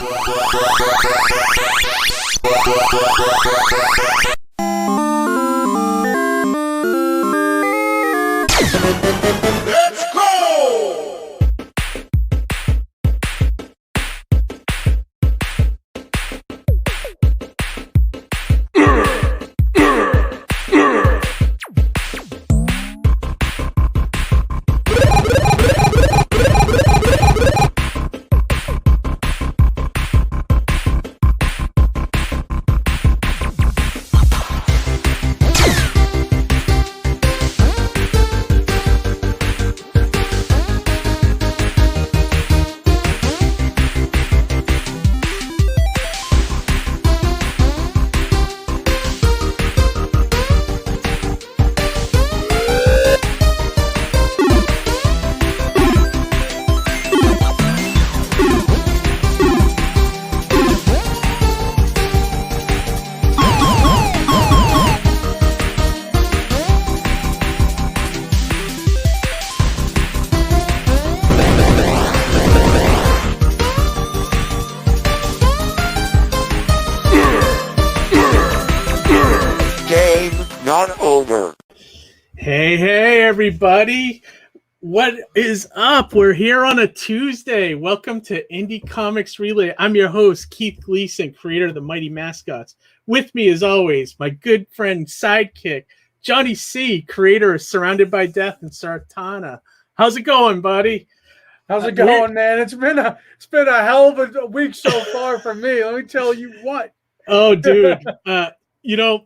Let's go! Not over. Hey, everybody. What is up? We're here on a Tuesday. Welcome to Indie Comics Relay. I'm your host, Keith Gleason, creator of the Mighty Mascots. With me, as always, my good friend, sidekick, Johnny C., creator of Surrounded by Death and Sartana. How's it going, buddy? How's it going, man? It's been a hell of a week so far for me. Let me tell you what. Oh, dude.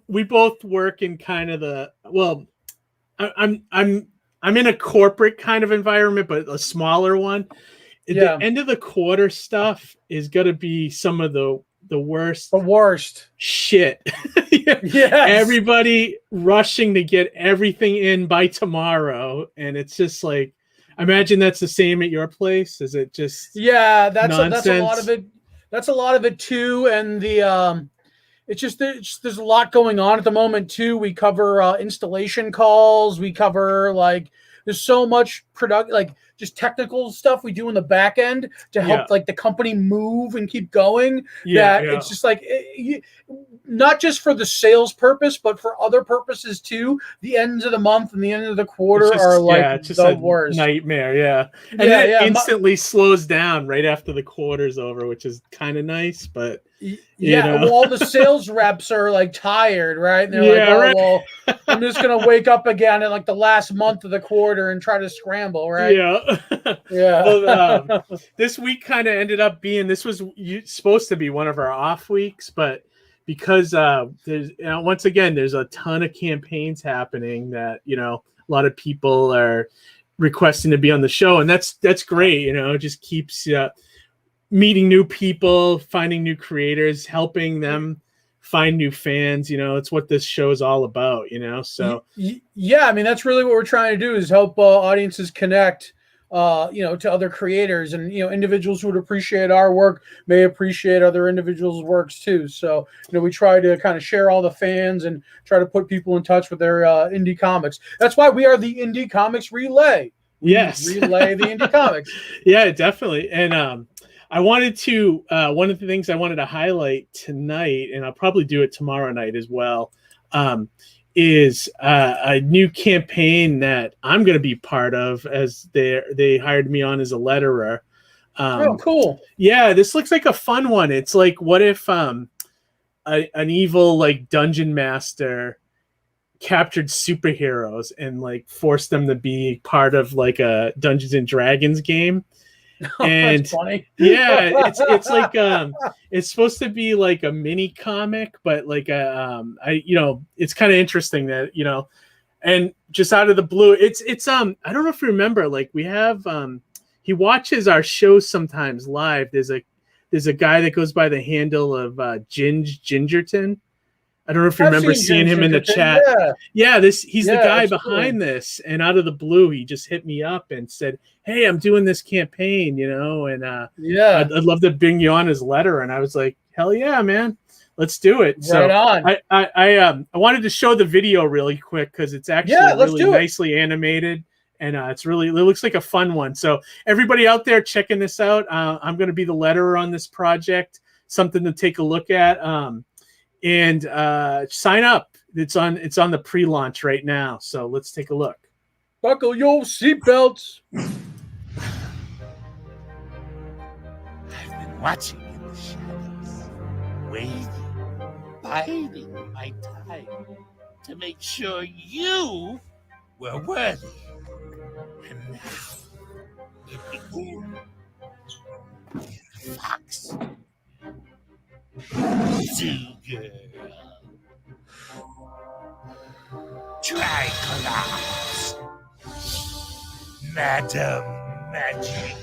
We both work in kind of I'm in a corporate kind of environment, but a smaller one. Yeah. The end of the quarter stuff is going to be some of the worst. The worst shit. Yes. Everybody rushing to get everything in by tomorrow, and it's just like, I imagine that's the same at your place. Is it just that's a lot of it. That's a lot of it too, and the there's a lot going on at the moment too. We cover installation calls. We cover there's so much just technical stuff we do in the back end to help the company move and keep going. It's just not just for the sales purpose, but for other purposes too. The ends of the month and the end of the quarter are the worst nightmare. Yeah, and then it instantly slows down right after the quarter's over, which is kind of nice, but. Well, all the sales reps are tired, right? And they're well, I'm just gonna wake up again in the last month of the quarter and try to scramble, right? Well, this week kind of ended up being supposed to be one of our off weeks, but because there's there's a ton of campaigns happening that a lot of people are requesting to be on the show, and that's great. It just keeps meeting new people, finding new creators, helping them find new fans. It's what this show is all about, so I mean, that's really what we're trying to do, is help audiences connect to other creators, and individuals who would appreciate our work may appreciate other individuals' works too. So we try to kind of share all the fans and try to put people in touch with their indie comics. That's why we are the Indie Comics Relay. Yes. Relay the indie comics. Yeah, definitely. And I wanted to, one of the things I wanted to highlight tonight, and I'll probably do it tomorrow night as well, is a new campaign that I'm going to be part of, as they hired me on as a letterer. Oh, cool. Yeah, this looks like a fun one. It's like, what if an evil dungeon master captured superheroes and forced them to be part of a Dungeons and Dragons game? And that's funny. It's it's supposed to be a mini comic, but it's kind of interesting that and just out of the blue, it's I don't know if you remember, we have he watches our shows sometimes live. There's a guy that goes by the handle of Gingerton. I don't know if you remember seeing him in the chat. He's the guy behind this, and out of the blue, he just hit me up and said, "Hey, I'm doing this campaign, and I'd love to bring you on as letterer." And I was like, "Hell yeah, man, let's do it!" Right on. I wanted to show the video really quick because it's actually really nicely animated, And it looks like a fun one. So everybody out there checking this out, I'm going to be the letterer on this project, something to take a look at. And sign up. It's on the pre-launch right now. So let's take a look. Buckle your seatbelts. I've been watching in the shadows, waiting, biding my time to make sure you were worthy. And now, it begins. Fox. Zoo-girl. Tricolors. Madam Magic.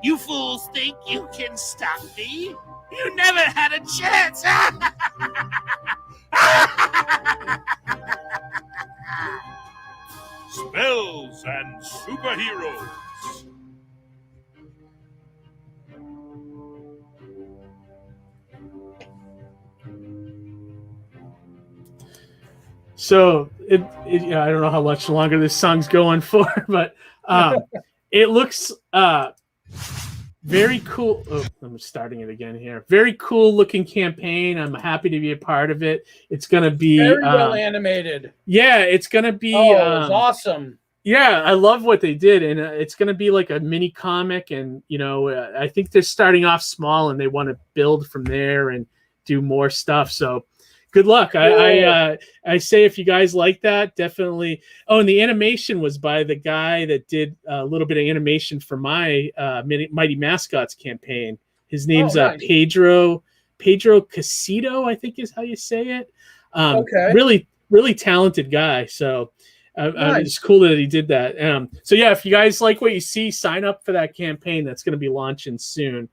You fools think you can stop me? You never had a chance! Spells and superheroes. So I don't know how much longer this song's going for, but it looks very cool. Oh, I'm starting it again here. Very cool looking campaign. I'm happy to be a part of it. It's going to be very well animated. Yeah, it's going to be it's awesome. Yeah, I love what they did, and it's going to be like a mini comic. And I think they're starting off small, and they want to build from there and do more stuff. So good luck. I say if you guys like that, definitely. Oh, and the animation was by the guy that did a little bit of animation for my Mighty Mascots campaign. His name's nice. Pedro Casito, I think is how you say it. Okay. Really, really talented guy. So nice. It's cool that he did that. So yeah, if you guys like what you see, sign up for that campaign. That's going to be launching soon.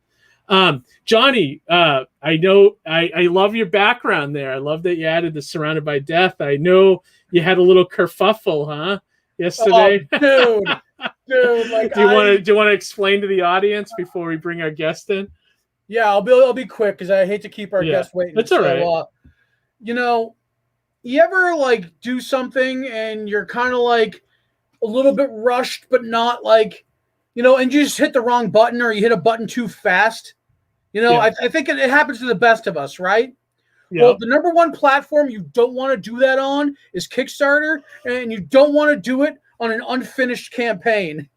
Johnny, I know I love your background there. I love that you added the Surrounded by Death. I know you had a little kerfuffle, huh? Yesterday. Oh, dude, like do you want to explain to the audience before we bring our guest in? Yeah, I'll be quick because I hate to keep our guest waiting. That's all right. You ever like do something and you're kind of like a little bit rushed, but not like, and you just hit the wrong button or you hit a button too fast. I think it happens to the best of us, right? Yep. Well, the number one platform you don't want to do that on is Kickstarter, and you don't want to do it on an unfinished campaign.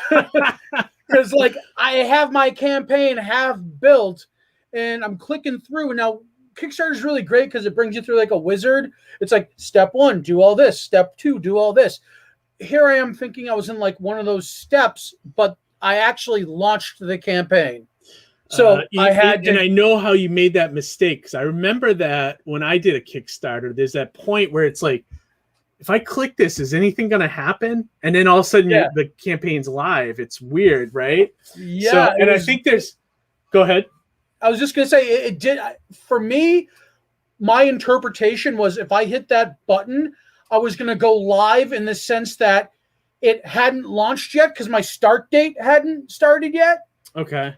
Because, I have my campaign half built, and I'm clicking through, and now Kickstarter is really great because it brings you through like a wizard. It's like, step 1, do all this. Step 2, do all this. Here I am thinking I was in like one of those steps, but I actually launched the campaign. So I know how you made that mistake, because I remember that when I did a Kickstarter, there's that point where it's like, if I click this, is anything going to happen? And then all of a sudden the campaign's live. It's weird, right? Yeah. So, I think go ahead. I was just going to say it did. For me, my interpretation was if I hit that button, I was going to go live in the sense that it hadn't launched yet because my start date hadn't started yet. Okay.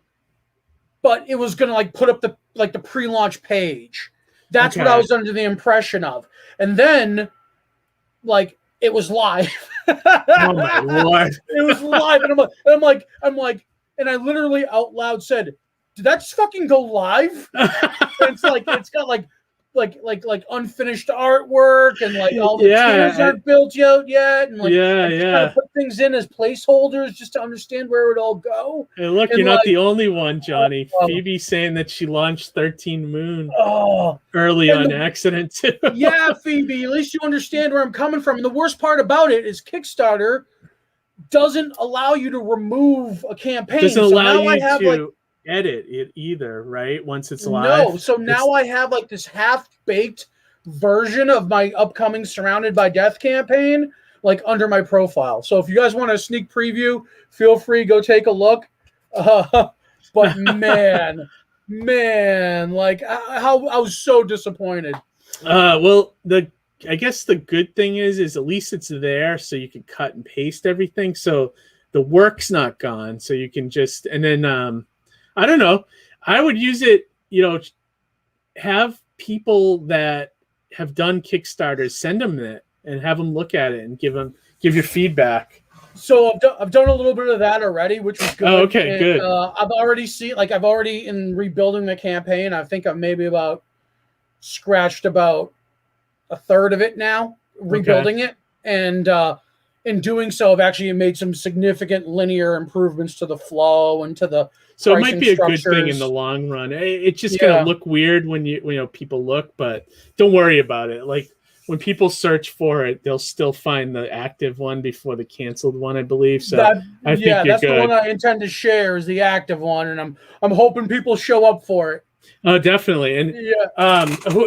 But it was going to put up the pre-launch page. That's what I was under the impression of. And then it was live. Oh my Lord. It was live. And I'm like, and I literally out loud said, did that just fucking go live? And it's got unfinished artwork and all the tiers aren't built out yet, and trying to put things in as placeholders just to understand where it all go. Hey, look, you're not the only one, Johnny. Phoebe saying that she launched 13 Moon early on accident too. Yeah, Phoebe, at least you understand where I'm coming from. And the worst part about it is Kickstarter doesn't allow you to remove a campaign. Doesn't allow you to edit it either, right? Once it's live. No, so now I have this half-baked version of my upcoming Surrounded by Death campaign under my profile. So if you guys want a sneak preview, feel free, go take a look. But man, how I was so disappointed. Well, I guess the good thing is at least it's there, so you can cut and paste everything. So the work's not gone. So you can just, and then I don't know. I would use it, have people that have done Kickstarters, send them it and have them look at it and give give your feedback. So I've done a little bit of that already, which was good. Oh, okay, and, good. I've already in rebuilding the campaign. I think I've maybe about scratched about a third of it now, rebuilding it, and in doing so, I've actually made some significant linear improvements to the flow and to the. So it might be a good thing in the long run. It's just gonna look weird when people look, but don't worry about it. Like when people search for it, they'll still find the active one before the canceled one, I believe. So I think you're that's good. The one I intend to share is the active one, and I'm hoping people show up for it. Oh, definitely. And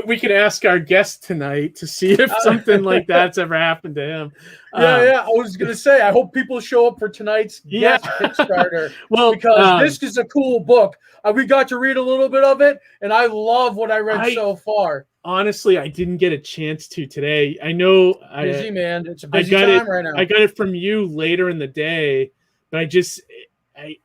we could ask our guest tonight to see if something like that's ever happened to him. I was going to say, I hope people show up for tonight's guest Kickstarter. Because this is a cool book. We got to read a little bit of it, and I love what I read so far. Honestly, I didn't get a chance to today. I know busy, man. It's a busy time right now. I got it from you later in the day, but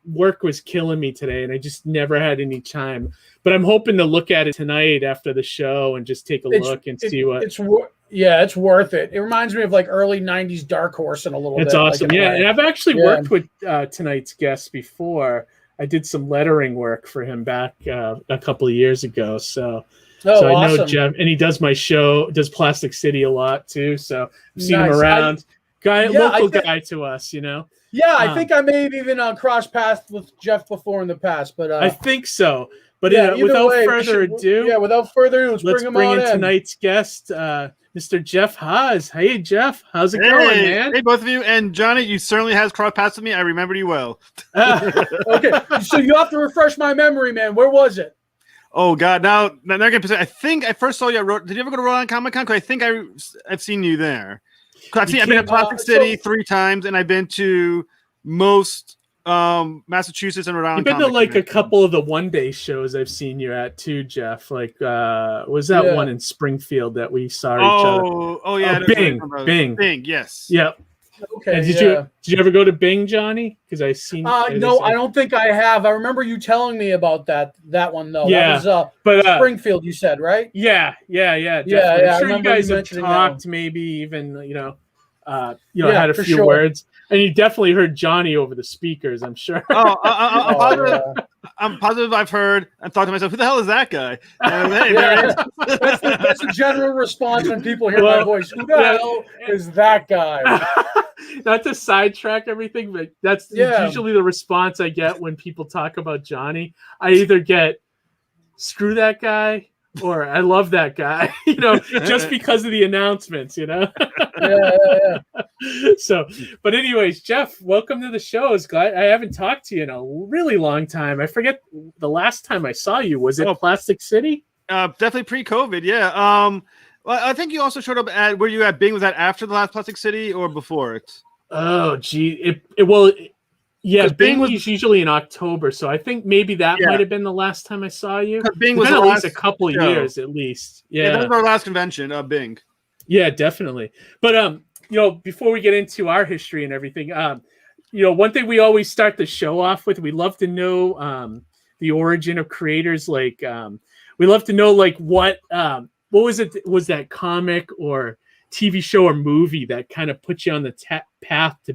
work was killing me today, and I just never had any time. But I'm hoping to look at it tonight after the show and just take a look and see what. It's worth it. It reminds me of like early '90s Dark Horse in a little bit. It's awesome, and I've actually worked with tonight's guest before. I did some lettering work for him back a couple of years ago. So I know Jeff, and he does my show, does Plastic City a lot too. So I've seen him around. Local guy to us, Yeah, I think I may have even crossed paths with Jeff before in the past, but I think so. But without further ado, let's bring in tonight's guest, Mr. Jeff Haas. Hey, Jeff, how's it going, man? Hey, both of you, and Johnny, you certainly has crossed paths with me. I remember you well. Okay, so you have to refresh my memory, man. Where was it? Oh God, now I think I first saw you at Did you ever go to Rhode Island Comic Con? Because I think I've seen you there. I've been to Plastic City 3 times, and I've been to most Massachusetts and Rhode Island. You've been to like a couple of the one-day shows I've seen you at too, Jeff. Like, was that one in Springfield that we saw each other? Oh yeah, Bing. Yes. Yep. Okay. And did you ever go to Bing, Johnny? Because I seen. No, I don't think I have. I remember you telling me about that one though. Yeah, that was Springfield. You said, right? Yeah. Yeah. I'm sure you guys have talked, maybe even had a few words. And you definitely heard Johnny over the speakers, I'm sure. I'm positive I've heard. I thought to myself, who the hell is that guy? That's a general response when people hear my voice. Who the hell is that guy? Not to sidetrack everything, but that's usually the response I get when people talk about Johnny. I either get, screw that guy, or I love that guy, just because of the announcements, Yeah. So, but anyways, Jeff, welcome to the show. I haven't talked to you in a really long time. I forget the last time I saw you. Was it Plastic City? Definitely pre-COVID. Yeah. Well, I think you also showed up were you at Bing? Was that after the last Plastic City or before it? Oh, gee. Bing was usually in October, so I think maybe that might have been the last time I saw you. Bing was at least a couple of years, at least. Yeah, that was our last convention, Bing. Yeah, definitely. But before we get into our history and everything, one thing we always start the show off with, we love to know the origin of creators. Like, we love to know like what was it? Was that comic or TV show or movie that kind of put you on the path to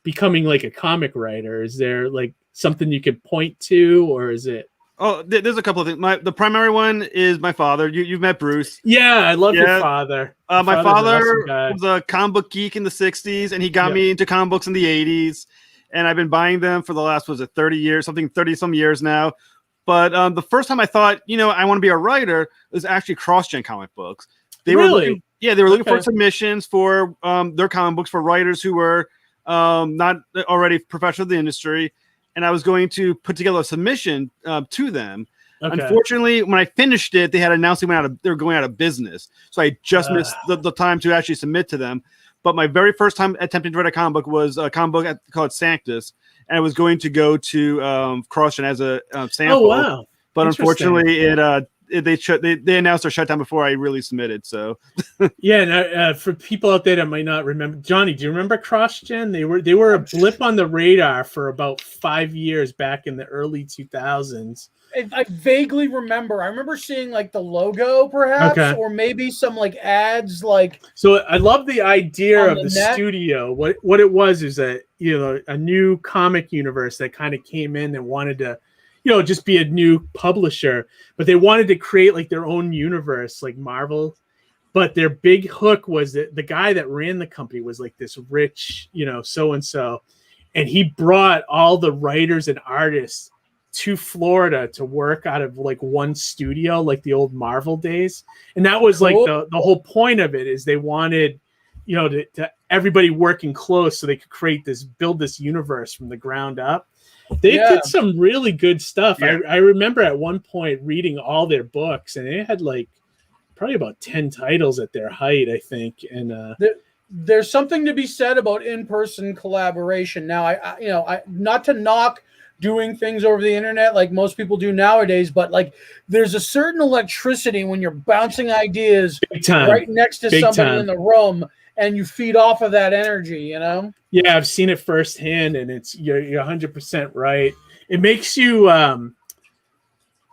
becoming like a comic writer? Is there like something you could point to, or is it? Oh, there's a couple of things. The primary one is my father. You've met Bruce. Yeah, I love your father. My father was a comic book geek in the 60s, and he got me into comic books in the 80s. And I've been buying them for the last, 30 years, 30-some years now. But the first time I thought, I want to be a writer was actually cross-gen comic books. They were looking for submissions for their comic books for writers who were not already professional in the industry. And I was going to put together a submission to them. Okay. Unfortunately, when I finished it, they had announced they were going out of business. So I just missed the time to actually submit to them. But my very first time attempting to write a comic book was a comic book called Sanctus. And I was going to go to CrossGen as a sample. Oh, wow. But unfortunately, they announced their shutdown before I really submitted. So for people out there that might not remember, Johnny, do you remember CrossGen? They were a blip on the radar for about 5 years back in the early 2000s. I vaguely remember. I remember seeing like the logo, perhaps, or maybe some like ads. Like, so I love the idea of the net. studio. What it was is a a new comic universe that kind of came in and wanted to, just be a new publisher, but they wanted to create like their own universe, like Marvel. But their big hook was that the guy that ran the company was like this rich, so and so, and he brought all the writers and artists to Florida to work out of like one studio, like the old Marvel days. And that was like the whole point of it, is they wanted, to everybody working close so they could build this universe from the ground up. They did some really good stuff. Yeah. I remember at one point reading all their books, and they had like probably about 10 titles at their height, I think. And there's something to be said about in-person collaboration. Now, I not to knock doing things over the internet like most people do nowadays, but like there's a certain electricity when you're bouncing ideas right next to somebody in the room, and you feed off of that energy, Yeah, I've seen it firsthand, and you're 100% right. It makes you I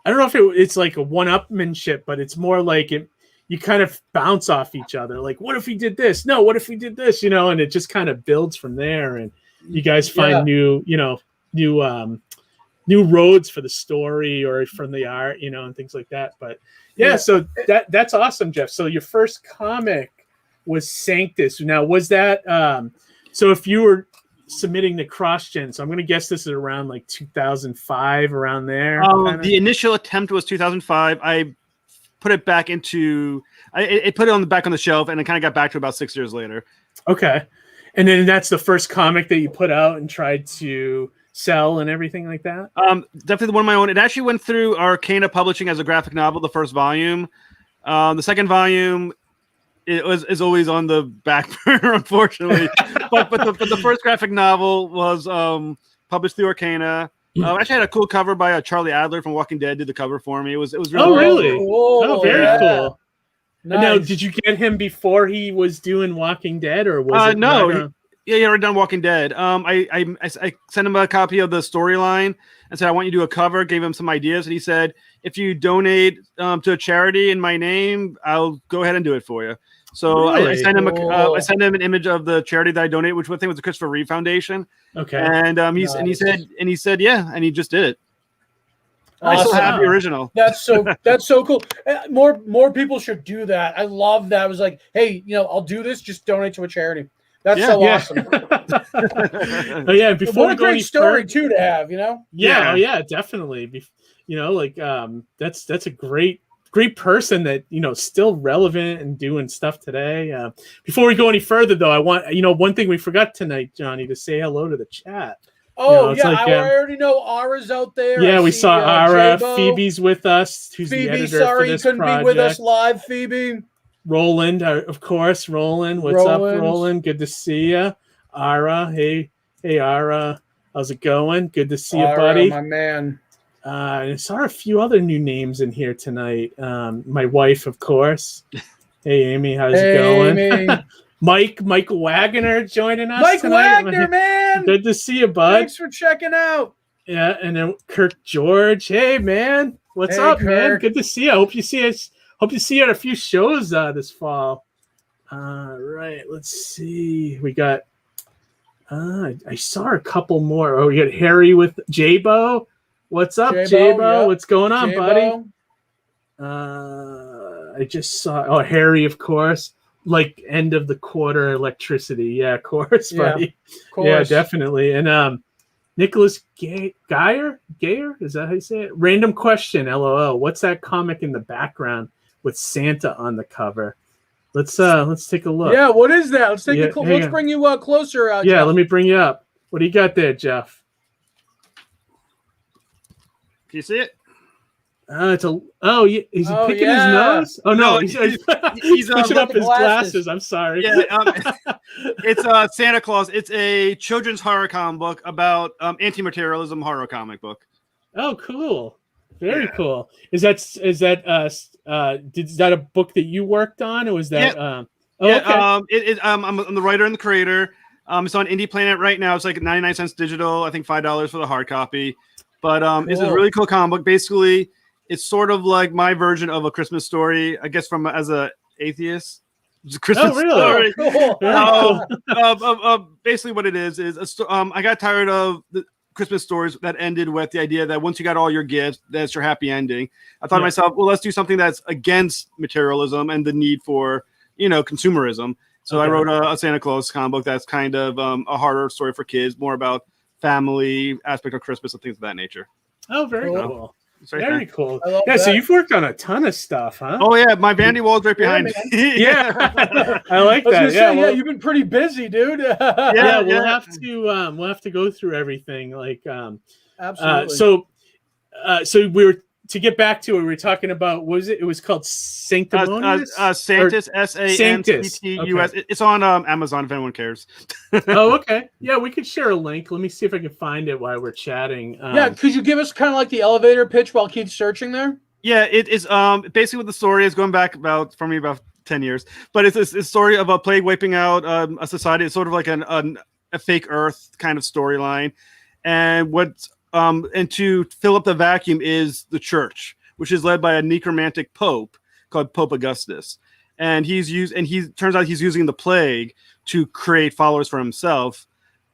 don't know if it's like a one-upmanship, but it's more like you kind of bounce off each other. Like, what if we did this? No, what if we did this? And it just kind of builds from there, and you guys find new roads for the story or from the art, and things like that. But so that's awesome, Jeff. So your first comic was Sanctus. Now, was that so if you were submitting the cross-gen, so I'm going to guess this is around like 2005, around there? The initial attempt was 2005. I put it back into I put it back on the shelf, and it kind of got back to about 6 years later. Okay. And then that's the first comic that you put out and tried to sell and everything like that? Definitely one of my own. It actually went through Arcana Publishing as a graphic novel, the first volume. The second volume is always on the back burner, unfortunately. but the first graphic novel was published through Arcana. Actually had a cool cover by Charlie Adler from Walking Dead. Did the cover for me. It was really cool. Very cool. Nice. Now, did you get him before he was doing Walking Dead, or was it no? He already done Walking Dead. I sent him a copy of the storyline and said, I want you to do a cover, gave him some ideas, and he said, if you donate to a charity in my name, I'll go ahead and do it for you. So really? I sent him I sent him an image of the charity that I donated, which I think was the Christopher Reeve Foundation. Okay. And he said yeah, and he just did it. Awesome. I still have the original. That's so cool. More people should do that. I love that. I was like, hey, I'll do this. Just donate to a charity. That's awesome. Oh yeah, before what a great story too to have, Yeah, definitely. That's a great person that still relevant and doing stuff today. Before we go any further, though, I want one thing we forgot tonight, Johnny, to say hello to the chat. Oh yeah, I already know Ara's out there. Yeah, we saw Ara. J-Bo. Phoebe's with us. Who's the editor sorry for this you couldn't project. be with us live, Phoebe. Roland, of course, Roland. What's up, Roland? Good to see you. Ara, hey, Ara, how's it going? Good to see you, buddy. My man. I saw a few other new names in here tonight. My wife, of course. Hey, Amy, how's it going? Amy. Michael Wagner joining us. Mike tonight. Wagner, man. Good to see you, bud. Thanks for checking out. Yeah, and then Kirk George. Hey, man, what's up, Kirk? Man? Good to see you. I hope you see us. Hope to see you at a few shows this fall. Right, let's see. We got. I saw a couple more. Oh, we got Harry with J-Bo. What's up, J-Bo? Yep. What's going on, J-Bo. Buddy? I just saw. Oh, Harry, of course. Like end of the quarter electricity. Yeah, of course, buddy. Of course. Yeah, definitely. And Nicholas Geyer, is that how you say it? Random question, LOL. What's that comic in the background with Santa on the cover? Let's take a look. Yeah, what is that? Let's let's bring you closer. Yeah, Jeff. Let me bring you up. What do you got there, Jeff? Can you see it? Is he picking his nose? Oh no, he's pushing up his glasses. I'm sorry. Yeah, it's Santa Claus. It's a children's horror comic book about anti-materialism horror comic book. Oh, cool. Very cool. Is that a book that you worked on, or was that? Okay. I'm the writer and the creator. It's on Indie Planet right now. It's like 99 cents digital. I think $5 for the hard copy. But it's a really cool comic book. Basically, it's sort of like my version of A Christmas Story, I guess, from as a atheist. It's a Christmas story. Basically, what it is I got tired of the Christmas stories that ended with the idea that once you got all your gifts, that's your happy ending. I thought to myself, well, let's do something that's against materialism and the need for, consumerism. So I wrote a Santa Claus comic book that's kind of a harder story for kids, more about family aspect of Christmas and things of that nature. Oh, very cool. Very cool. Yeah, so you've worked on a ton of stuff, huh? Oh yeah, my vanity wall is right behind me. Yeah, I like that. Yeah, you've been pretty busy, dude. We'll have to go through everything. Like, absolutely. So we were to get back to it. We were talking about it was called Sanctimonious? Santis, Santus. Okay. It's on Amazon if anyone cares. Oh, okay. Yeah, we could share a link. Let me see if I can find it while we're chatting. Could you give us kind of like the elevator pitch while Keith's searching there? Yeah, it is basically what the story is, going back about 10 years. But it's a story of a plague wiping out a society. It's sort of like a fake Earth kind of storyline. And and to fill up the vacuum is the church, which is led by a necromantic pope called Pope Augustus. And turns out he's using the plague to create followers for himself.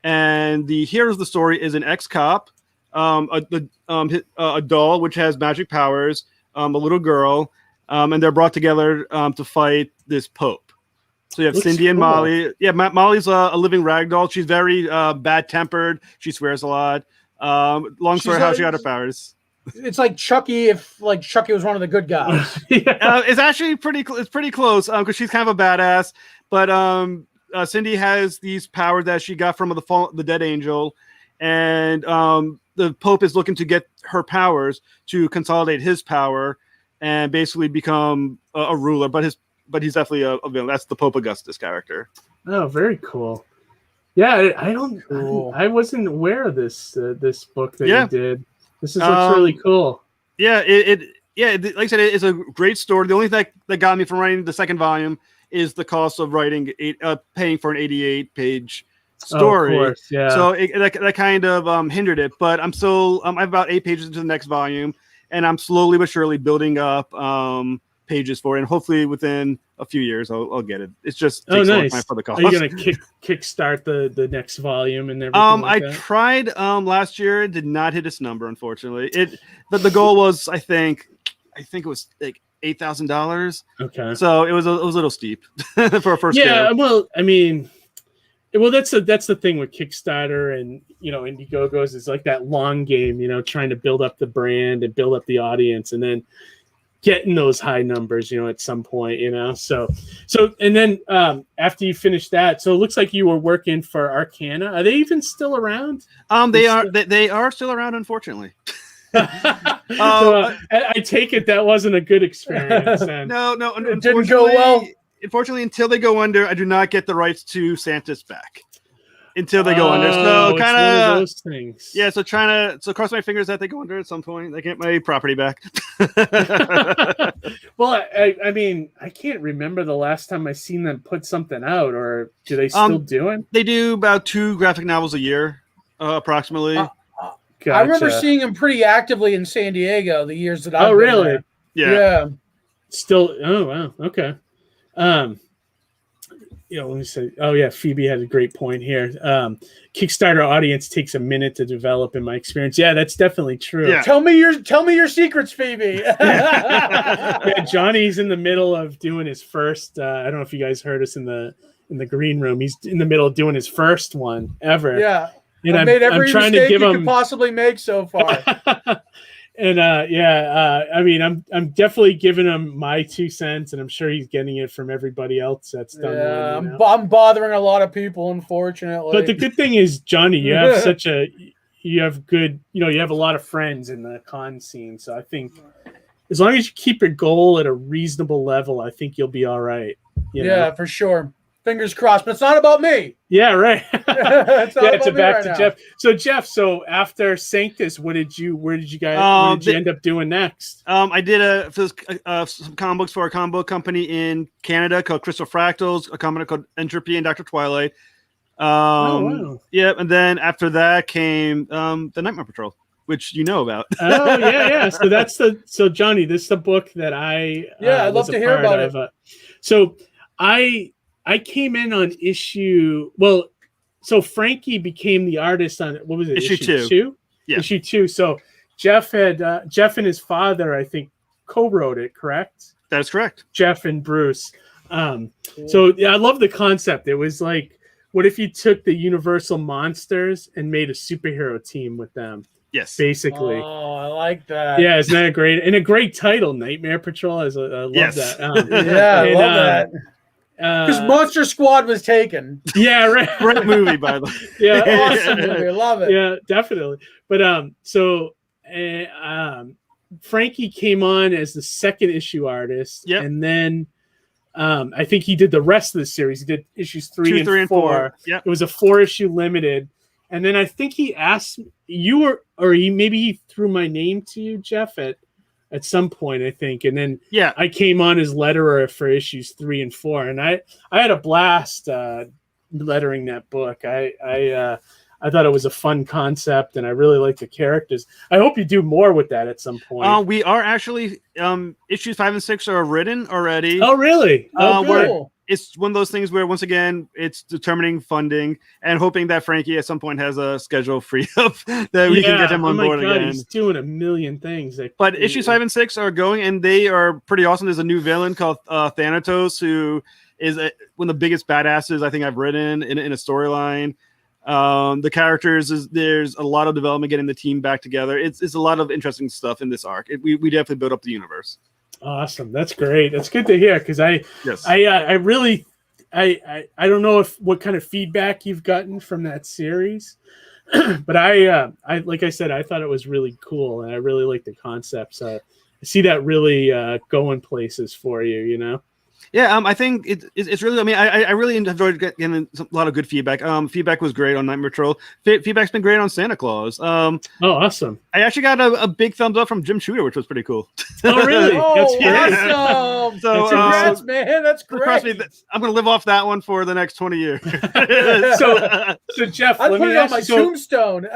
And the hero of the story is an ex-cop, a doll which has magic powers, a little girl, and they're brought together to fight this pope. So you have Cindy and Molly. Yeah, Molly's a living ragdoll. She's very bad-tempered. She swears a lot. Long story how she got her powers. It's like Chucky if like Chucky was one of the good guys. It's actually pretty close because she's kind of a badass. But Cindy has these powers that she got from the dead angel, and the Pope is looking to get her powers to consolidate his power and basically become a ruler. But he's definitely a villain. That's the Pope Augustus character. Oh, very cool. Yeah, I wasn't aware of this book that you did. This looks really cool. Yeah, like I said, it's a great story. The only thing that got me from writing the second volume is the cost of writing, paying for an 88-page story. Oh, of course, yeah. So that kind of hindered it. But I'm still I'm about 8 pages into the next volume, and I'm slowly but surely building up pages for it. And hopefully within a few years I'll get it. It's just takes a long time for the cost. Are you gonna kickstart the next volume and everything? I tried last year. It did not hit its number, unfortunately. But the goal was I think it was like $8,000. Okay. So it was a little steep for a first. Yeah. Well, I mean, that's the thing with Kickstarter and Indiegogos is like that long game. Trying to build up the brand and build up the audience, and then getting those high numbers, at some point, So and then after you finish that, so it looks like you were working for Arcana. Are they even still around? They are still around, unfortunately. I take it that wasn't a good experience. Then. No, it didn't go well. Unfortunately, until they go under, I do not get the rights to Santa's back. Until they go under, so kind of those things. Yeah, so cross my fingers that they go under at some point. They get my property back. Well, I mean, I can't remember the last time I seen them put something out, or do they still do it? They do about 2 graphic novels a year, approximately. Gotcha. I remember seeing them pretty actively in San Diego the years that I've been really? there. Yeah. Still. Oh wow. Okay. Let me say. Oh yeah, Phoebe had a great point here. Kickstarter audience takes a minute to develop, in my experience. Yeah, that's definitely true. Yeah. Tell me your secrets, Phoebe. Yeah, Johnny's in the middle of doing his first. I don't know if you guys heard us in the green room. He's in the middle of doing his first one ever. Yeah, and I've made every trying mistake to give you him could possibly make so far. And I mean, I'm definitely giving him my 2 cents, and I'm sure he's getting it from everybody else that's done. Yeah, I'm bothering a lot of people, unfortunately. But the good thing is, Johnny, you have you have a lot of friends in the con scene. So I think as long as you keep your goal at a reasonable level, I think you'll be all right. Yeah, for sure. Fingers crossed, but it's not about me. Yeah, right. It's back to Jeff. So Jeff, after Sanctus, where did you end up doing next? I did some comic books for a comic book company in Canada called Crystal Fractals, a company called Entropy and Dr. Twilight. Wow. Yeah, and then after that came the Nightmare Patrol. which you know about. Oh yeah. So Johnny, this is the book that I'd love to hear about it. So I came in on issue. Well, so Frankie became the artist on what was it? Issue 2. Yeah. Issue 2. So Jeff and his father, I think, co-wrote it. Correct? That is correct. Jeff and Bruce. So yeah, I love the concept. It was like, what if you took the Universal monsters and made a superhero team with them? Yes, basically. Oh, I like that. Yeah, isn't that a great title? Nightmare Patrol. I love that. Yeah, I love that. Because Monster Squad was taken. Yeah, right. Great movie, by the way. Yeah, awesome movie. I love it. Yeah, definitely. But Frankie came on as the second issue artist, and then I think he did the rest of the series. He did issues 3 and 4. Yep. It was a 4-issue limited, and then I think he asked you, or he threw my name to you, Jeff, at some point, I think, and then I came on as letterer for issues 3 and 4, and I had a blast lettering that book. I thought it was a fun concept, and I really like the characters. I hope you do more with that at some point. We are actually issues 5 and 6 are written already. Oh, really? Cool. It's one of those things where, once again, it's determining funding and hoping that Frankie at some point has a schedule free up that we can get him on board again. He's doing a million things. But issues 5 and 6 are going, and they are pretty awesome. There's a new villain called Thanatos, who is one of the biggest badasses I think I've written in a storyline. The characters, there's a lot of development getting the team back together. It's a lot of interesting stuff in this arc. We definitely built up the universe. Awesome. That's great. That's good to hear, because I really don't know what kind of feedback you've gotten from that series, but I like I said, I thought it was really cool, and I really like the concepts. I see that really going places for you, you know. Yeah, I think it's really. I mean, I really enjoyed getting a lot of good feedback. Feedback was great on Nightmare Patrol. Feedback's been great on Santa Claus. Oh, awesome! I actually got a big thumbs up from Jim Shooter, which was pretty cool. Oh, really? That's awesome! So, congrats, man. That's great. Trust me, I'm going to live off that one for the next 20 years. So Jeff, I put it on my tombstone.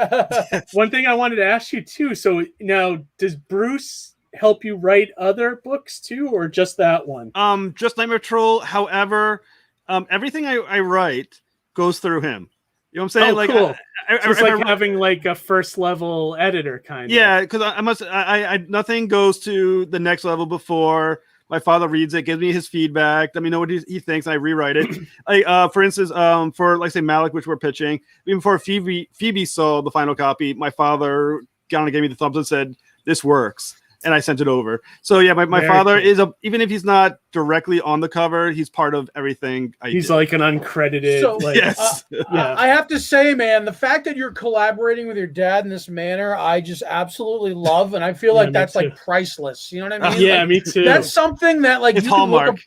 One thing I wanted to ask you too. So now, does Bruce help you write other books too, or just that one? Just Nightmare Patrol. However, everything I write goes through him. You know what I'm saying? Oh, like, cool. It's like having like a first level editor kind of. Yeah, because I nothing goes to the next level before my father reads it, gives me his feedback, let me know what he thinks, and I rewrite it. For instance, for like say Malek, which we're pitching, even before Phoebe saw the final copy, my father kind of gave me the thumbs and said, "This works." And I sent it over. So yeah, my father is even if he's not directly on the cover, he's part of everything. He's like an uncredited. So, yes. I have to say, man, the fact that you're collaborating with your dad in this manner, I just absolutely love, and I feel like that's like priceless. You know what I mean? Yeah, like, me too. That's something that like it's you Hallmark.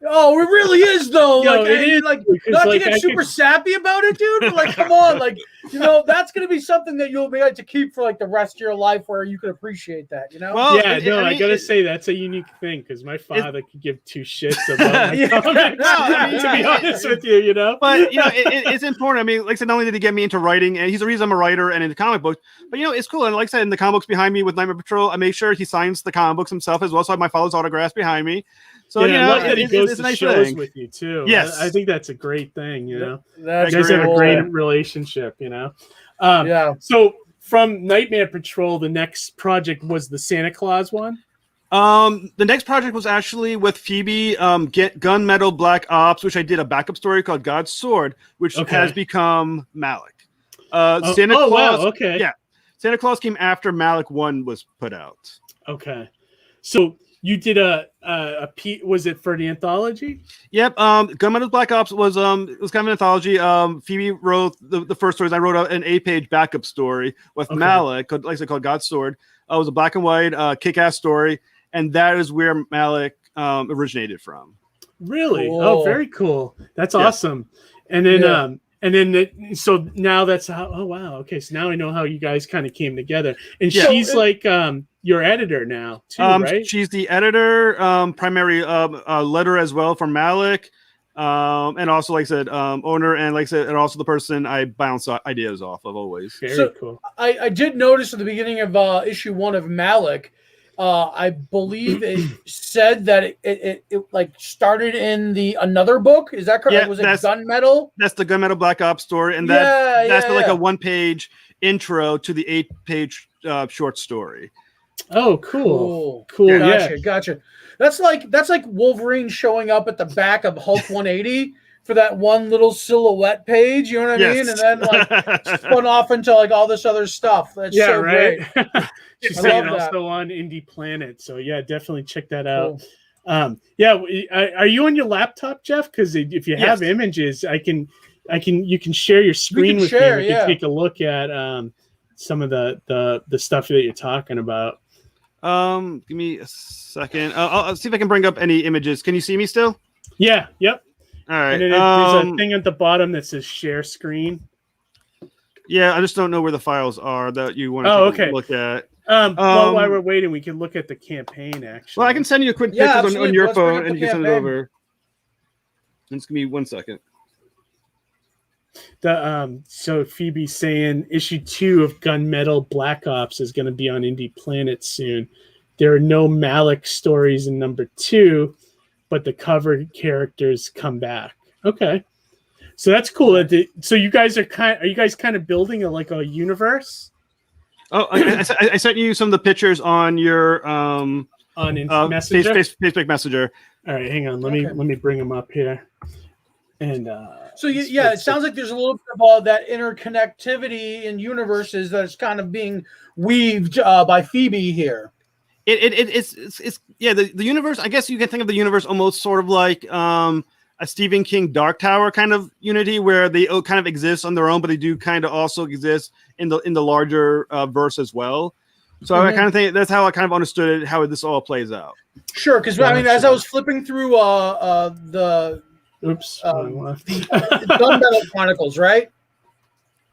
Oh, it really is though. Yo, like, it is, like not to get super sappy about it, dude. But like, come on, like, you know, that's gonna be something that you'll be able to keep for like the rest of your life, where you can appreciate that. You know? Well, I gotta say that's a unique thing, because my father could give two shits about my comics. To be honest with you, you know. But you know, it's important. I mean, like I said, not only did he get me into writing, and he's the reason I'm a writer and into comic books, but you know, it's cool. And like I said, in the comic books behind me with Nightmare Patrol, I make sure he signs the comic books himself as well. So I have my father's autographs behind me. So yeah, you know, I love that he goes to nice shows thing with you too. Yes, I think that's a great thing. You know, you that's guys have a cool. great relationship. You know, yeah. So from Nightmare Patrol, the next project was the Santa Claus one. The next project was actually with Phoebe, Gunmetal Black Ops, which I did a backup story called God's Sword, which has become Malek. Santa Claus. Wow, okay. Yeah, Santa Claus came after Malek 1 was put out. Okay, so you did was it for the anthology? Yep. Gunmetal Black Ops was it was kind of an anthology. Phoebe wrote the first stories. I wrote an 8-page backup story with Malek, like I said, called God's Sword. It was a black and white kick-ass story, and that is where Malek originated from. Really? Cool. Oh, very cool. That's awesome. And then so now that's how. Oh wow. Okay, so now I know how you guys kind of came together. And she's like your editor now too, right? She's the editor, primary letter as well for Malek. and also, like I said, owner, and like I said, and also the person I bounce ideas off of always. Very cool. I did notice at the beginning of issue 1 of Malek, I believe it said that it like started in another book. Is that correct? Yeah, Was it Gunmetal? That's the Gunmetal Black Ops story, and that's like a 1-page intro to the 8-page short story. Oh, cool. Gotcha. That's like Wolverine showing up at the back of Hulk 180 for that one little silhouette page. You know what I mean? And then like spun off into like all this other stuff. That's so great. She's saying also on Indie Planet, so yeah, definitely check that out. Cool. Are you on your laptop, Jeff? Because if you have images, you can share your screen with me. We can take a look at some of the stuff that you're talking about. Give me a second. I'll see if I can bring up any images. Can you see me still? Yeah. Yep. All right. And there's a thing at the bottom that says share screen. Yeah, I just don't know where the files are that you want to look at. Well, while we're waiting, we can look at the campaign, actually. Well, I can send you a quick picture on your phone, and you can send it over. Just give me 1 second. So Phoebe's saying issue 2 of Gunmetal Black Ops is going to be on Indie Planet soon. There are no Malek stories in number 2, but the cover characters come back. Okay, so that's cool. So you guys are you guys kind of building a universe? Oh, I sent you some of the pictures on your Messenger? Facebook Messenger. All right, hang on. Let me bring them up here. And it sounds like there's a little bit of all that interconnectivity in universes that's kind of being weaved by Phoebe here. It's the universe. I guess you can think of the universe almost sort of like a Stephen King Dark Tower kind of unity, where they kind of exist on their own, but they do kind of also exist in the larger verse as well. So I kind of think that's how I kind of understood how this all plays out. Sure, because I mean, as I was flipping through the Gunmetal Chronicles, right?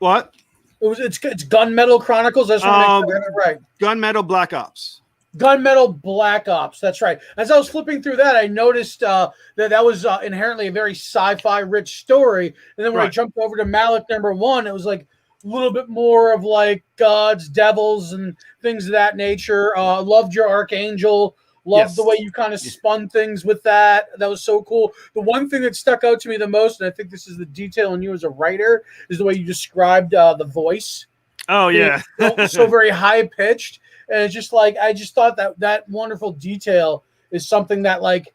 What? It's Gunmetal Chronicles. That's right. Gunmetal Black Ops. Gunmetal Black Ops. That's right. As I was flipping through that, I noticed that was inherently a very sci-fi rich story. And then when I jumped over to Malek number 1, it was like a little bit more of like gods, devils, and things of that nature. Loved your Archangel. Loved the way you kind of spun things with that. That was so cool. The one thing that stuck out to me the most, and I think this is the detail in you as a writer, is the way you described the voice. Oh, yeah. So very high pitched. And it's just like, I just thought that wonderful detail is something that like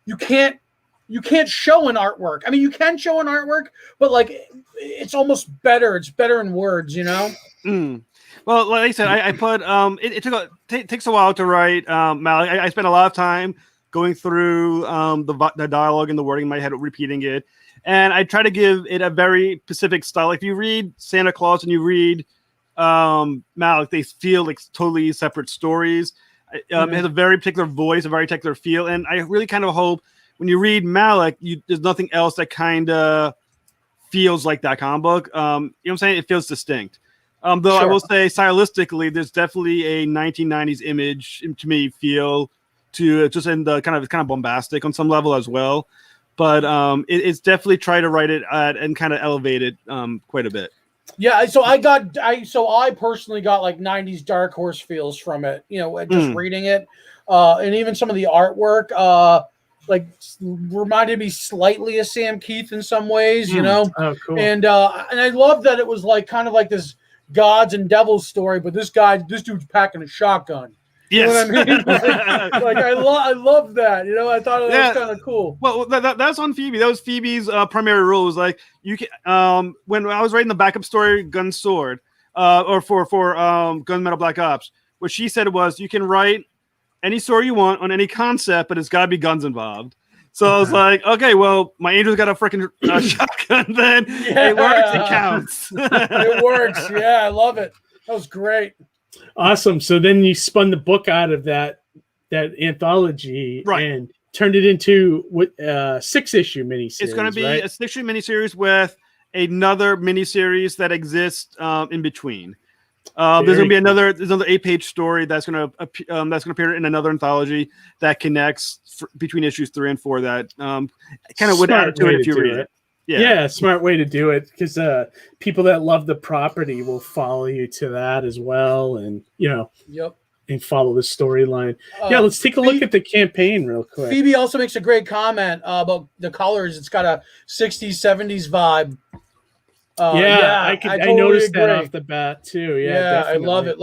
you can't show in artwork. I mean, you can show in artwork, but like it's almost better. It's better in words, you know? Well, like I said, I put it takes a while to write Malek. I spent a lot of time going through the dialogue and the wording in my head, repeating it, and I try to give it a very specific style. Like if you read Santa Claus and you read Malek, they feel like totally separate stories. It has a very particular voice, a very particular feel, and I really kind of hope when you read Malek, there's nothing else that kind of feels like that comic book. You know what I'm saying? It feels distinct. Though I will say stylistically, there's definitely a 1990s image to me feel to just in the kind of bombastic on some level as well. But it's definitely try to write it and kind of elevate it quite a bit. Yeah, so I personally got like 90s Dark Horse feels from it, you know, just reading it. And even some of the artwork like reminded me slightly of Sam Keith in some ways, you know. Oh, cool. And I love that it was like kind of like this gods and devils story, but this dude's packing a shotgun. Yes. You know what I mean? like I love that. You know, I thought that was kind of cool. Well, that's on Phoebe. That was Phoebe's primary rule. Was like you can when I was writing the backup story, Gun Sword, or for Gunmetal Black Ops, what she said was you can write any story you want on any concept, but it's got to be guns involved. So I was like, okay, well, my angel's got a freaking shotgun. Then it works. It counts. It works. Yeah, I love it. That was great. Awesome. So then you spun the book out of that anthology and turned it into 6-issue miniseries. It's going to be a 6-issue miniseries with another miniseries that exists in between. There's going to be another 8-page story that's going to appear in another anthology that connects between issues 3 and 4. That kind of would add to it if you read it. Yeah, smart way to do it, because people that love the property will follow you to that as well, and and follow the storyline. Let's take a look at the campaign real quick. Phoebe also makes a great comment about the colors. It's got a 60s, 70s vibe. I totally noticed that off the bat too. Yeah, I love it.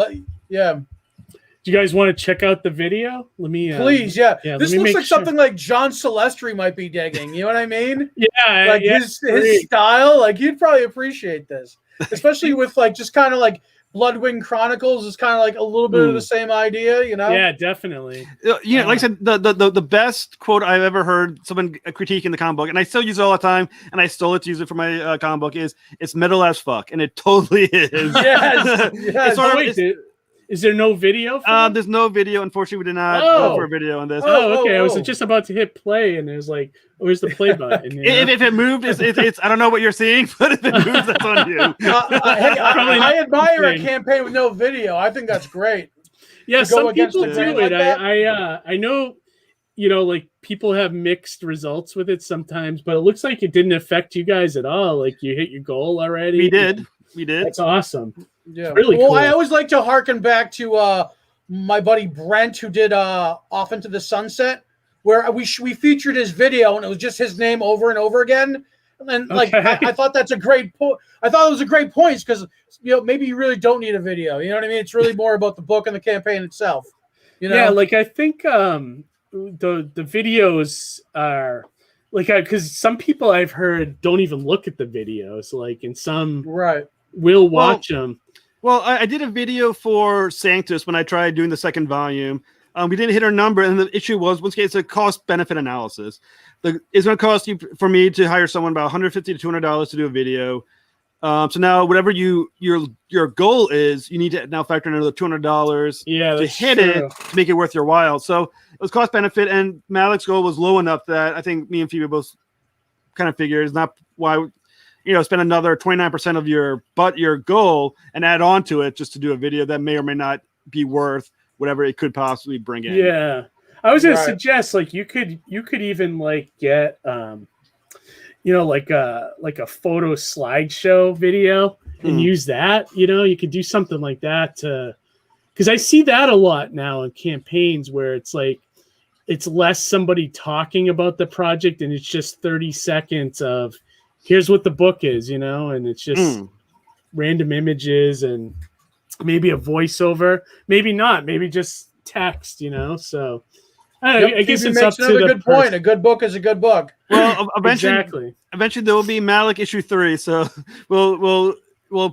Do you guys want to check out the video? Let me please. This looks like something like John Silvestri might be digging. You know what I mean? Like his style. Like you'd probably appreciate this, especially with like just kind of like Bloodwing Chronicles is kind of like a little bit of the same idea, you know? Yeah, definitely. Like I said, the best quote I've ever heard someone critique in the comic book, and I still use it all the time, and I stole it to use it for my comic book, is it's metal as fuck, and it totally is. Yes. Is there no video? There's no video. Unfortunately, we did not go for a video on this. Okay. I was just about to hit play, and it was like, where's the play button? If it moved, it's I don't know what you're seeing, but if it moves, that's on you. I admire a campaign with no video. I think that's great. Yeah, some people do it. I know, like people have mixed results with it sometimes, but it looks like it didn't affect you guys at all. Like you hit your goal already. We did. That's awesome. Yeah, really cool. I always like to harken back to my buddy Brent, who did Off Into the Sunset, where we featured his video, and it was just his name over and over again. And I thought that's a great point. I thought it was a great point because maybe you really don't need a video. You know what I mean? It's really more about the book and the campaign itself. Yeah, like I think the videos are like, because some people I've heard don't even look at the videos, like, and some will watch them. Well, I did a video for Sanctus when I tried doing the second volume. We didn't hit our number, and the issue was, once again, it's a cost-benefit analysis. It's going to cost you, for me, to hire someone about $150 to $200 to do a video. So now, whatever your goal is, you need to now factor in another $200 to hit it to make it worth your while. So it was cost-benefit, and Malek's goal was low enough that I think me and Phoebe both kind of figured it's not why spend another 29% of your goal and add on to it just to do a video that may or may not be worth whatever it could possibly bring in. Yeah. I was going to suggest, like, you could even like get, like a photo slideshow video and use that, you could do something like that because I see that a lot now in campaigns where it's like, it's less somebody talking about the project and it's just 30 seconds of, here's what the book is, and it's just random images and maybe a voiceover, maybe not, maybe just text, so I guess it's up to the good point. A good book is a good book. Well, eventually there will be Malek issue 3, so we'll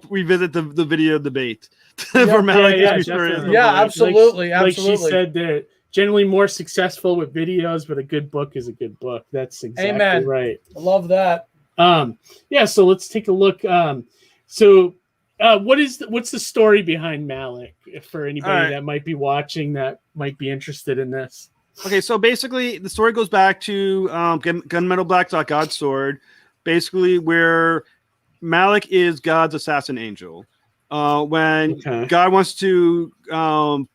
revisit the video debate for Malek issue 3. Yeah, absolutely. Like she said, they're generally more successful with videos, but a good book is a good book. That's exactly right. I love that. So let's take a look. What's the story behind Malek for anybody that might be watching that might be interested in this? Okay, so basically the story goes back to Gunmetal Black God's Sword, basically where Malek is God's assassin angel. When God wants to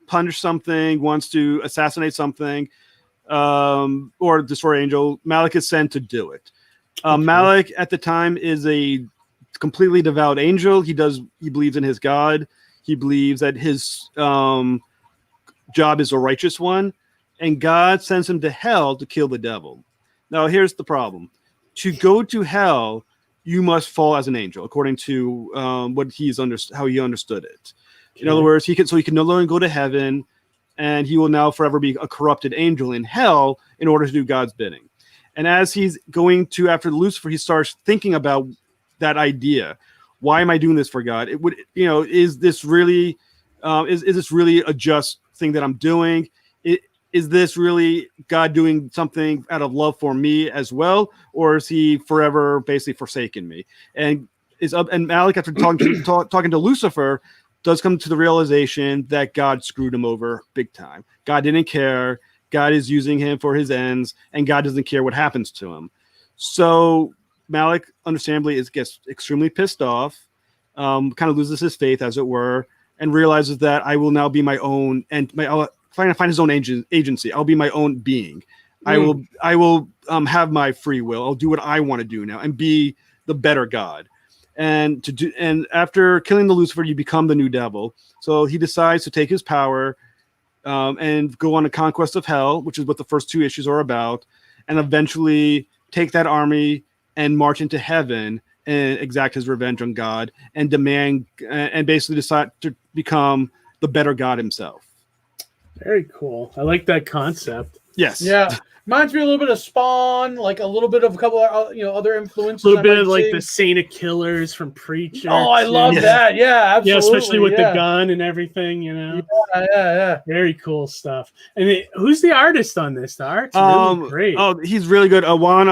punish something, wants to assassinate something, or destroy angel, Malek is sent to do it. Malek at the time is a completely devout angel. He believes in his God. He believes that his job is a righteous one, and God sends him to hell to kill the devil. Now, here's the problem: to go to hell, you must fall as an angel, according to how he understood it. In other words, he can no longer go to heaven, and he will now forever be a corrupted angel in hell in order to do God's bidding. And as he's going to after Lucifer, he starts thinking about that idea. Why am I doing this for God? Is this really a just thing that I'm doing? Is this really God doing something out of love for me as well, or is he forever basically forsaken me? And Malek, after talking to Lucifer, does come to the realization that God screwed him over big time. God didn't care. God is using him for his ends, and God doesn't care what happens to him. So Malek, understandably, gets extremely pissed off, kind of loses his faith, as it were, and realizes that I will now be my own, and I'll find his own agency. I'll be my own being. I will have my free will. I'll do what I want to do now and be the better God. And after killing the Lucifer, you become the new devil. So he decides to take his power and go on a conquest of hell, which is what the first 2 issues are about, and eventually take that army and march into heaven and exact his revenge on God and demand and basically decide to become the better God himself. Very cool. I like that concept. Yes. Yeah. Reminds me a little bit of Spawn, like a little bit of a couple of other influences. A little bit of like the Saint of Killers from Preacher. Oh, I love that. Yeah, absolutely. Yeah, especially with the gun and everything, Yeah. Very cool stuff. And who's the artist on this? The art's really great. Oh, he's really good. Juan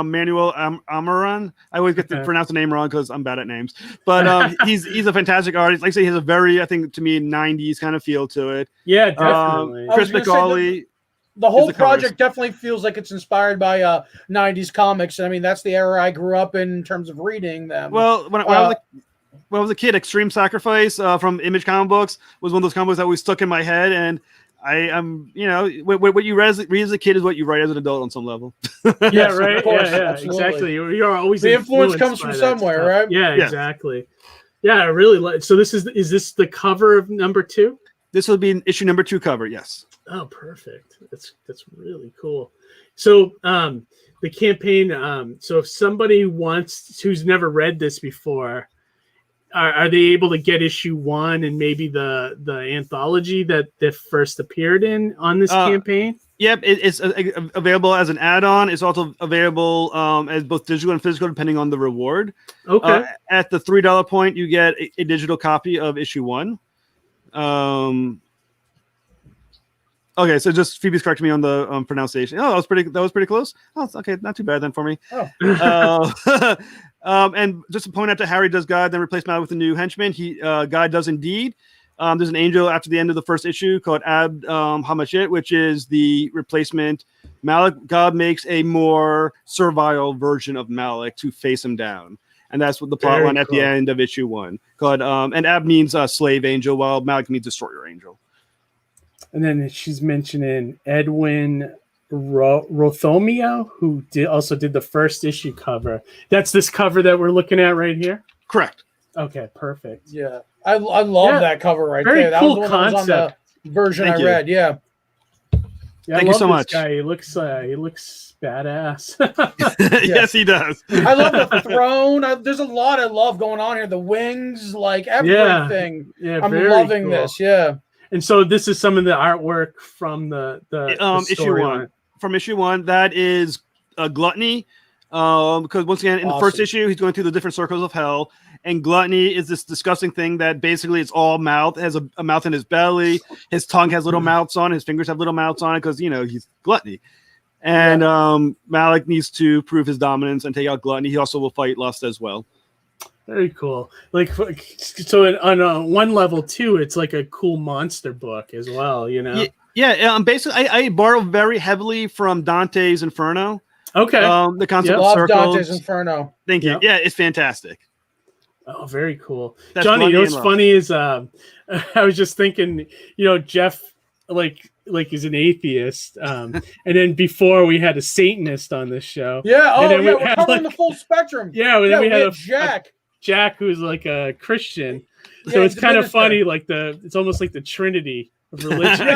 Manuel Amaran. I always get to pronounce the name wrong because I'm bad at names. But he's a fantastic artist. Like I say, he has a very, I think, to me, 90s kind of feel to it. Yeah, definitely. Chris McCauley. The whole project definitely feels like it's inspired by 90s comics. I mean, that's the era I grew up in terms of reading them. Well, when I was a kid, Extreme Sacrifice from Image Comic Books was one of those comic books that always stuck in my head. And I'm, what you read as a kid is what you write as an adult on some level. Yeah, right. Yeah, exactly. You're always the influence comes from somewhere, right? Yeah, exactly. Yeah, I really like. So is this the cover of number 2? This will be an issue number 2 cover. Yes. Oh, perfect. That's really cool. So the campaign, so if somebody who's never read this before, are they able to get issue 1 and maybe the anthology that first appeared on this campaign? Yep, it's available as an add-on. It's also available as both digital and physical, depending on the reward. Okay. At the $3 point, you get a digital copy of issue 1. Okay, so just Phoebe's correcting me on the pronunciation. Oh, that was pretty close. Oh, okay, not too bad then for me. Oh. And just to point out that Harry does God, then replace Malek with a new henchman. God does indeed. There's an angel after the end of the first issue called Ab Hamashit, which is the replacement. Malek, God makes a more servile version of Malek to face him down. And that's what the plot line at the end of issue 1. Called and Ab means slave angel, while Malek means destroyer angel. And then she's mentioning Edwin Rothomio, who also did the first issue cover. That's this cover that we're looking at right here? Correct. Okay, perfect. Yeah. I love that cover right there. That cool was the one that was on the version I read. Yeah. Thank you so much. Guy. He looks badass. Yes, he does. I love the throne. There's a lot of love going on here. The wings, like everything. Yeah, I'm loving cool. this. Yeah. And so this is some of the artwork from the issue 1. From issue 1, that is Gluttony. Because once again, in the first issue, he's going through the different circles of hell. And Gluttony is this disgusting thing that basically it's all mouth. It has a mouth in his belly. His tongue has little mouths on it. His fingers have little mouths on it because, he's Gluttony. And Malek needs to prove his dominance and take out Gluttony. He also will fight Lust as well. Very cool. Like, so on one level too, it's like a cool monster book as well, Yeah. Basically, I borrow very heavily from Dante's Inferno. Okay. The concept of love circles. Dante's Inferno. Thank you. Yep. Yeah, it's fantastic. Oh, very cool. That's Johnny, what's funny is I was just thinking, Jeff like is an atheist, and then before we had a Satanist on this show. Yeah. Oh, and yeah. We're covering the full spectrum. Yeah. Then we had Jack, who's like a Christian. So it's kind of funny, like it's almost like the Trinity of religion.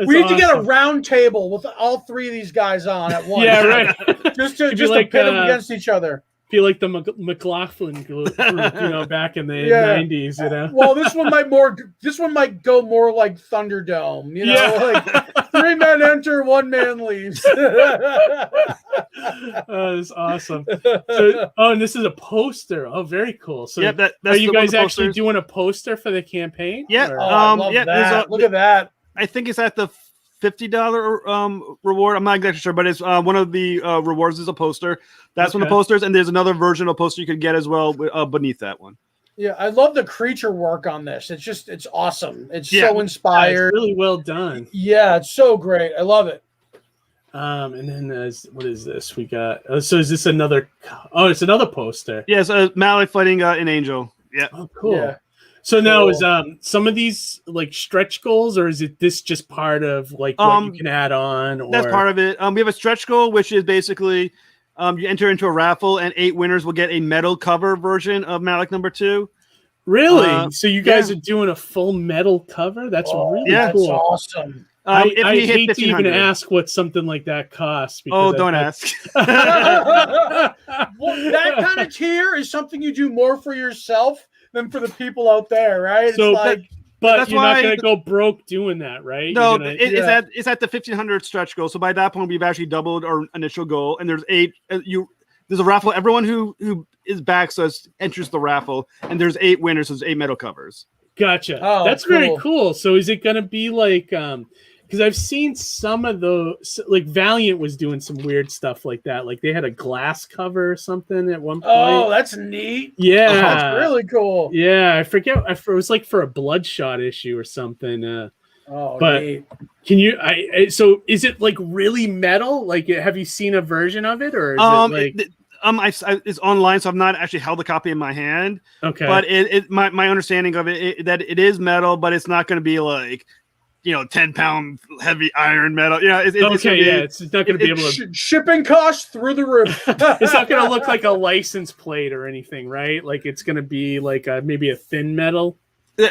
We need to get a round table with all 3 of these guys on at once. Yeah, right. just to pit them against each other. Feel like the McLaughlin group, back in the 90s, Well, this one might go more like Thunderdome, like 3 men enter, 1 man leaves. That's awesome. So, and this is a poster. Oh, very cool. So, that's are you guys actually doing a poster for the campaign? Yeah. Look at that. I think it's at the $50 reward. I'm not exactly sure, but it's one of the rewards is a poster. That's one of the posters, and there's another version of a poster you could get as well beneath that one. Yeah, I love the creature work on this. It's awesome. It's so inspired. It's really well done. Yeah, it's so great. I love it. And then what is this? We got. So is this another? Oh, it's another poster. Yes, Malek fighting an angel. Yeah. Oh, cool. Yeah. So now is some of these like stretch goals, or is it this just part of like what you can add on? Or... That's part of it. We have a stretch goal, which is basically you enter into a raffle, and 8 winners will get a metal cover version of Malek #2. Really? So you guys are doing a full metal cover? That's really cool. That's awesome. I hate to even ask what something like that costs. Don't ask. Well, that kind of tier is something you do more for yourself than for the people out there, right? So, it's like, but you're not going to go broke doing that, right? No, it's at the 1,500 stretch goal. So by that point, we've actually doubled our initial goal, and there's 8. There's a raffle. Everyone who is back enters the raffle, and there's 8 winners. So there's 8 metal covers. Gotcha. Oh, that's very cool. So is it going to be like because I've seen some of those, like Valiant was doing some weird stuff like that. Like they had a glass cover or something at one point. Oh, that's neat. Yeah. That's really cool. Yeah. I forget. It was like for a Bloodshot issue or something. But neat. Can you, so is it like really metal? Like, have you seen a version of it or is it like... it's online, so I've not actually held a copy in my hand. Okay. But my understanding of it that it is metal, but it's not going to be like, 10-pound heavy iron metal. It's not going to be able to shipping costs through the roof. It's not going to look like a license plate or anything, right? Like it's going to be like maybe a thin metal.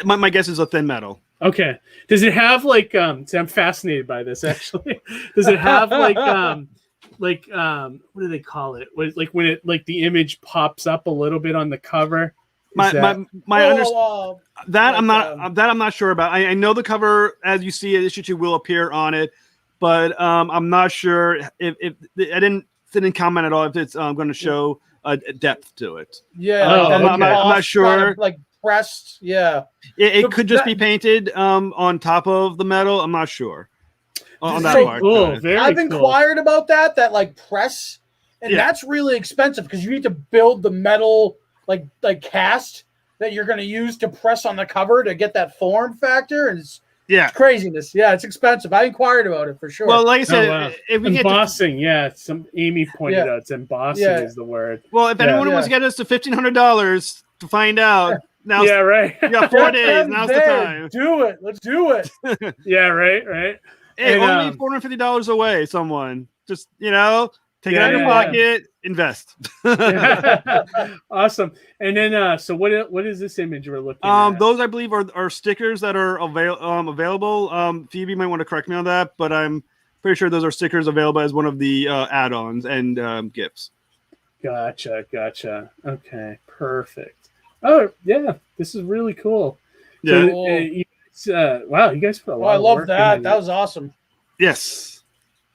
My guess is a thin metal. Okay. Does it have like I'm fascinated by this actually. Does it have like what do they call it? Like when it like the image pops up a little bit on the cover? I'm not sure about. I know the cover as you see it, issue 2 will appear on it, but I'm not sure if I didn't comment at all if it's going to show a depth to it. Yeah, I'm not sure. Like pressed, yeah. It could just be painted on top of the metal. I'm not sure on that part. Cool. I've inquired about that like press, and that's really expensive because you need to build the metal like cast that you're going to use to press on the cover to get that form factor, and it's craziness. Yeah, it's expensive. I inquired about it for sure. Well, like I said, if we embossing, Amy pointed out it's embossing is the word. Well, if anyone wants to get us to $1,500 to find out, now right. You got 4 days. Now's the time. Do it. Let's do it. Right. Hey, only $450 away. Someone just take it out of your pocket, invest. Awesome. And then, so what is this image we're looking at? Those I believe are stickers that are available. Phoebe might want to correct me on that, but I'm pretty sure those are stickers available as one of the add-ons and gifts. Gotcha. Okay, perfect. Oh yeah, this is really cool. Yeah. Wow, you guys put a lot. I love work that. That was awesome. Yes.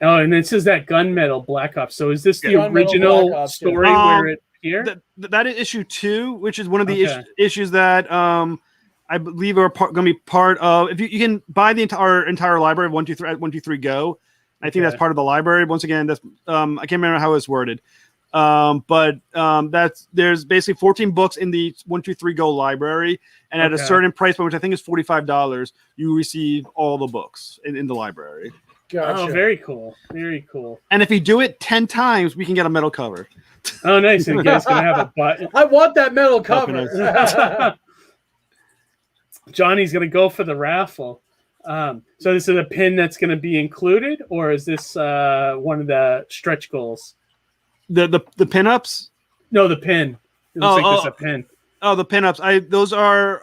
Oh, and it says that Gunmetal Black Ops. So is this the original story where it here? That is issue 2, which is one of the issues that I believe are going to be part of. If you can buy the entire library of 123 at 123 Go. I think that's part of the library. Once again, that's I can't remember how it's worded. But there's basically 14 books in the 123 Go library, and at a certain price point, which I think is $45, you receive all the books in the library. Gotcha. Oh, very cool. Very cool. And if you do it 10 times, we can get a metal cover. Oh, nice. And you guys going to have a button. I want that metal cover. Johnny's going to go for the raffle. So this is a pin that's going to be included, or is this one of the stretch goals? The pinups? No, the pin. It looks like there's a pin. Oh, the pinups. Those are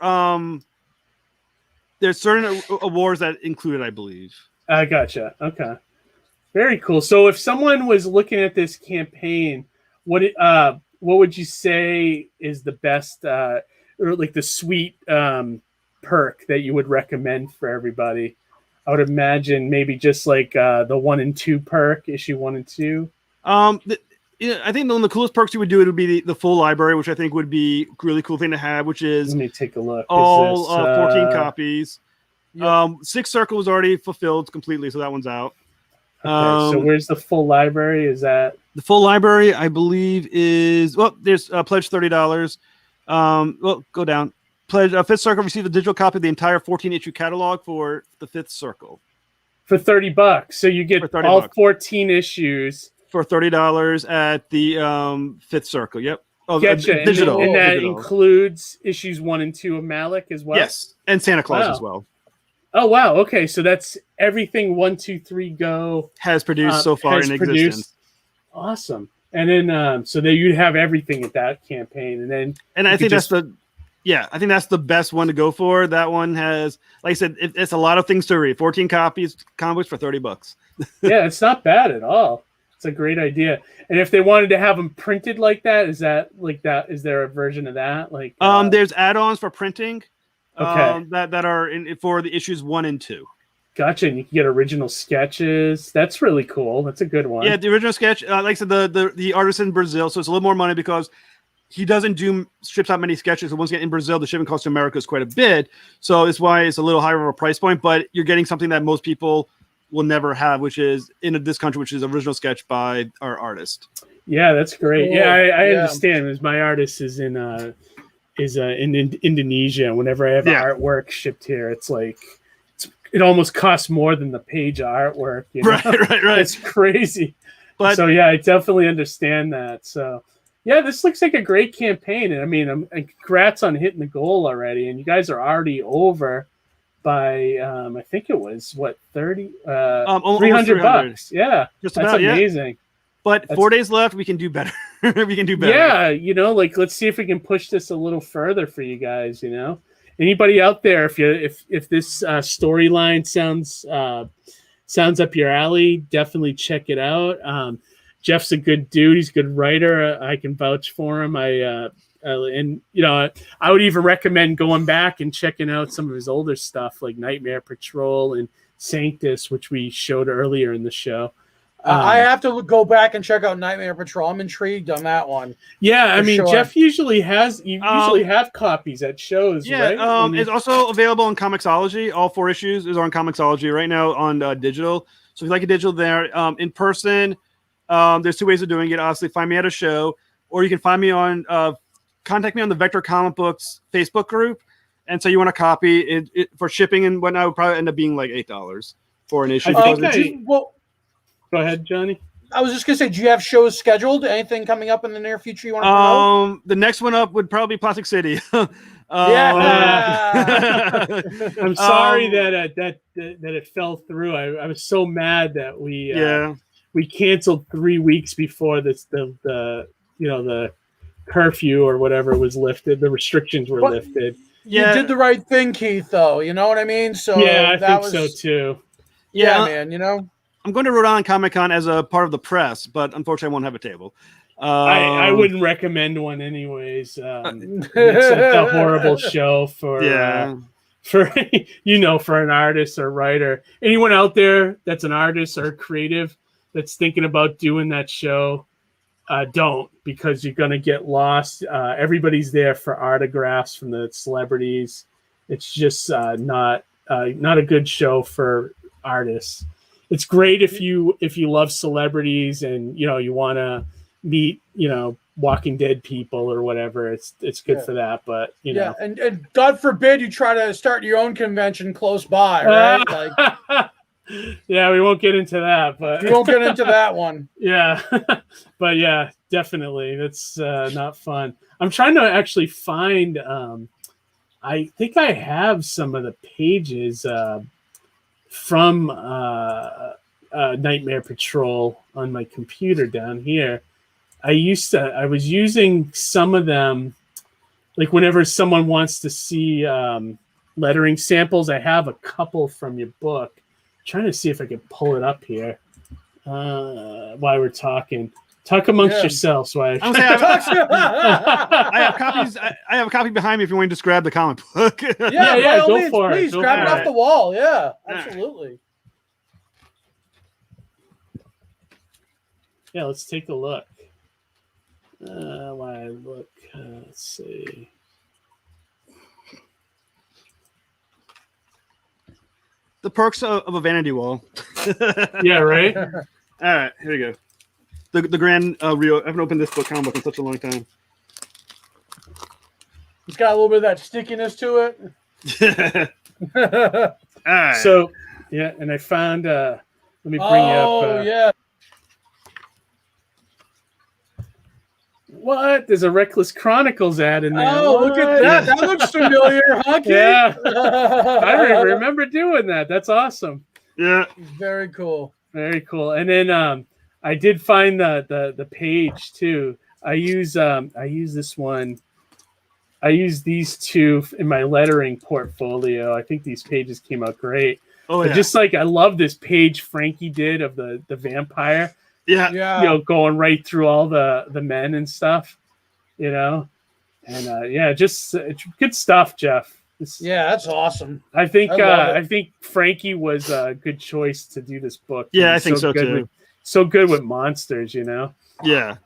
there's certain awards that included, I believe. I gotcha. Okay. Very cool. So if someone was looking at this campaign, what would you say is the best or like the sweet perk that you would recommend for everybody? I would imagine maybe just like the 1 and 2 perk, issue 1 and 2. I think one of the coolest perks you would do would be the full library, which I think would be a really cool thing to have, which is let me take a look. All 14 copies. Yep. 6 Circle was already fulfilled completely, so that one's out. Okay, so where's the full library? Is that the full library? I believe is there's pledge $30. Go down. Pledge 5th Circle received a digital copy of the entire 14 issue catalog for the 5th Circle. For $30. So you get all $30. 14 issues. For $30 at the Fifth Circle. Yep. Oh, Getcha. digital. And that digital. includes issues 1 and 2 of Malek as well? Yes. And Santa Claus as well. Oh, wow. Okay. So that's everything 1, 2, 3 Go has produced so far in existence. Awesome. And then, so there you have everything at that campaign. And I think that's the best one to go for. That one has, like I said, it's a lot of things to read. 14 copies, comics for $30. Yeah, it's not bad at all. It's a great idea. And if they wanted to have them printed like that, is that like that? Is there a version of that? Like, there's add-ons for printing. Okay. That are in for the issues 1 and 2. Gotcha. And you can get original sketches. That's really cool. That's a good one. Yeah, the original sketch, like I said, the artist in Brazil, so it's a little more money because he doesn't ships out many sketches. So once again, in Brazil, the shipping cost to America is quite a bit. So it's why it's a little higher of a price point, but you're getting something that most people will never have, which is in this country, which is original sketch by our artist. Yeah, that's great. Cool. Yeah, I understand. Because my artist is in Indonesia. Whenever I have artwork shipped here, it's like it almost costs more than the page of artwork. You know? Right. It's crazy. But so yeah, I definitely understand that. So yeah, this looks like a great campaign, and I mean, and congrats on hitting the goal already. And you guys are already over by I think it was what $300. Yeah, just that's about, amazing. But 4 days left, we can do better. We can do better. Yeah, like let's see if we can push this a little further for you guys. Anybody out there, if this storyline sounds up your alley, definitely check it out. Jeff's a good dude. He's a good writer. I can vouch for him. I would even recommend going back and checking out some of his older stuff like Nightmare Patrol and Sanctus, which we showed earlier in the show. I have to go back and check out Nightmare Patrol. I'm intrigued on that one. Yeah, I mean, sure. Jeff usually have copies at shows. Yeah, right? It's also available on Comixology. All 4 issues is on Comixology right now on digital. So if you like a digital there, in person, there's 2 ways of doing it. Obviously, find me at a show, or you can find me on contact me on the Vector Comic Books Facebook group. And so you want a copy it for shipping and whatnot, would probably end up being like $8 for an issue. Go ahead, Johnny. I was just going to say, do you have shows scheduled? Anything coming up in the near future you want to promote? The next one up would probably be Plastic City. Yeah. I'm sorry that it fell through. I was so mad that we canceled 3 weeks before the curfew or whatever was lifted. The restrictions were lifted. Yeah. You did the right thing, Keith, though. You know what I mean? So yeah, I think so too. Yeah, man, I'm going to Rhode Island Comic Con as a part of the press, but unfortunately I won't have a table. I wouldn't recommend one anyways. It's a horrible show for an artist or writer. Anyone out there that's an artist or creative that's thinking about doing that show, don't, because you're going to get lost. Everybody's there for autographs from the celebrities. It's just not a good show for artists. It's great if you love celebrities and you want to meet Walking Dead people or whatever. It's good for that, but and God forbid you try to start your own convention close by, right? Yeah, we won't get into that, but we won't get into that one. Yeah, but yeah, definitely that's not fun. I'm trying to actually find. I think I have some of the pages. From Nightmare Patrol on my computer down here. I was using some of them, like whenever someone wants to see lettering samples. I have a couple from your book. I'm trying to see if I can pull it up here while we're talking. Talk amongst yourselves. I have copies. I have a copy behind me if you want to just grab the comic book. Yeah, go for it. Please grab it off the wall. Yeah, absolutely. Yeah, let's take a look. While I look, let's see. The perks of a vanity wall. Yeah, right. All right, here we go. The grand Rio. I haven't opened this comic book in such a long time. It's got a little bit of that stickiness to it. All right. So Yeah, and I found. Let me bring you up. Oh yeah. What? There's a Reckless Chronicles ad in there. Oh, look at that. That looks familiar, huh, Keith? Yeah. I remember doing that. That's awesome. Yeah. Very cool. Very cool. And then I did find the page too. I use this one. I use these two in my lettering portfolio. I think these pages came out great. Oh, but yeah. just like I love this page Frankie did of the vampire. Yeah. Yeah. You know, going right through all the men and stuff, you know, and yeah, just good stuff, Jeff. Yeah, that's awesome. I think Frankie was a good choice to do this book. Yeah, I think so too. So good with monsters, you know. Yeah.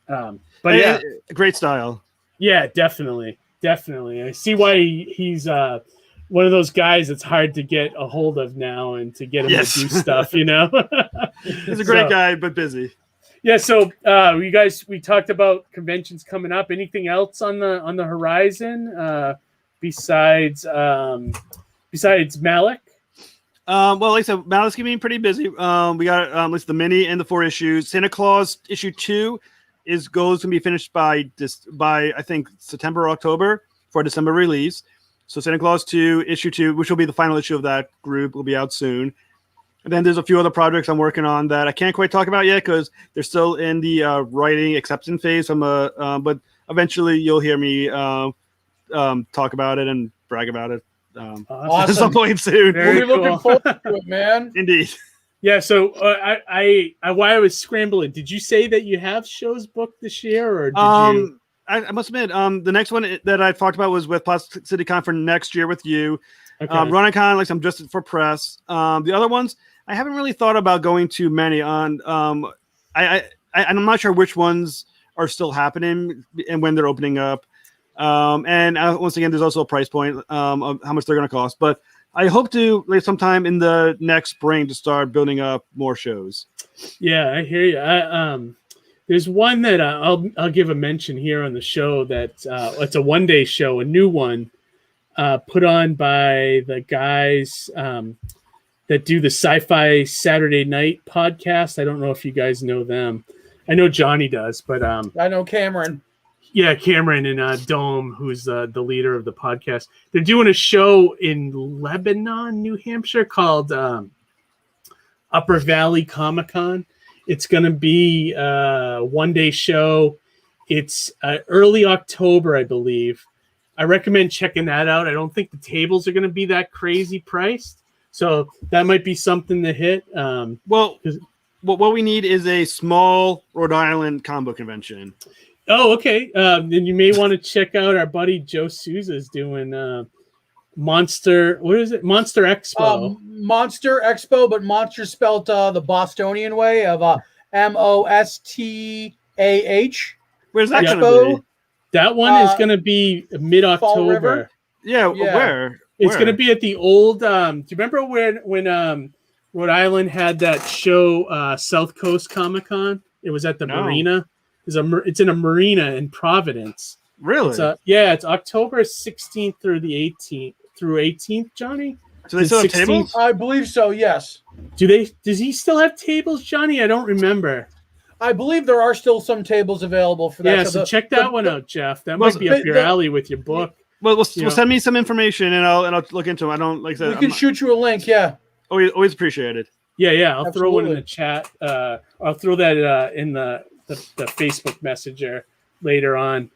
But yeah, great style. Yeah, definitely. I see why he's one of those guys that's hard to get a hold of now and to get him to do stuff, you know. He's a great guy, but busy. Yeah. So we talked about conventions coming up. Anything else on the horizon besides Malek? Well, like I said, Malek's gonna be pretty busy. We got at least the mini and the 4 issues. Santa Claus issue 2 goes to be finished by I think September or October for a December release. So Santa Claus 2 issue 2, which will be the final issue of that group, will be out soon. And then there's a few other projects I'm working on that I can't quite talk about yet because they're still in the writing acceptance phase. But eventually you'll hear me talk about it and brag about it Awesome. at some point soon. Very We'll be looking cool. forward to it, man. Indeed. Yeah. So while I was scrambling, did you say that you have shows booked this year, or did you? I must admit, the next one that I talked about was with Plastic City Con for next year with you. Okay. RunCon, like I'm just for press. The other ones, I haven't really thought about going to many on. I'm not sure which ones are still happening and when they're opening up. And once again, there's also a price point of how much they're going to cost. But I hope to like sometime in the next spring to start building up more shows. Yeah, I hear you. There's one that I'll give a mention here on the show that it's a one-day show, a new one put on by the guys that do the Sci-Fi Saturday Night podcast. I don't know if you guys know them. I know Johnny does, but I know Cameron. Yeah, Cameron and Dome, who's the leader of the podcast. They're doing a show in Lebanon, New Hampshire called Upper Valley Comic-Con. It's going to be a one-day show. It's early October, I believe. I recommend checking that out. I don't think the tables are going to be that crazy priced. So that might be something to hit. Well, what we need is a small Rhode Island comic book convention. Oh, okay. Then you may want to check out our buddy Joe Souza's doing Monster. What is it? Monster Expo. Monster Expo, but monster spelled the Bostonian way of Mostah. Where's that Expo? going to be? That one is going to be mid-October. Yeah, where? It's going to be at the old. Do you remember when Rhode Island had that show, South Coast Comic Con? It was at the marina. It's in a marina in Providence. Really? It's October 16th through the 18th, Johnny. Do they still have tables? I believe so. Yes. Does he still have tables, Johnny? I don't remember. I believe there are still some tables available for that. Yeah, so check that one out, Jeff. That might be up your alley with your book. Well, send me some information and I'll look into them. I don't like that. We can shoot you a link. Yeah. Always appreciate it. Yeah. I'll throw one in the chat. I'll throw that in the Facebook Messenger later on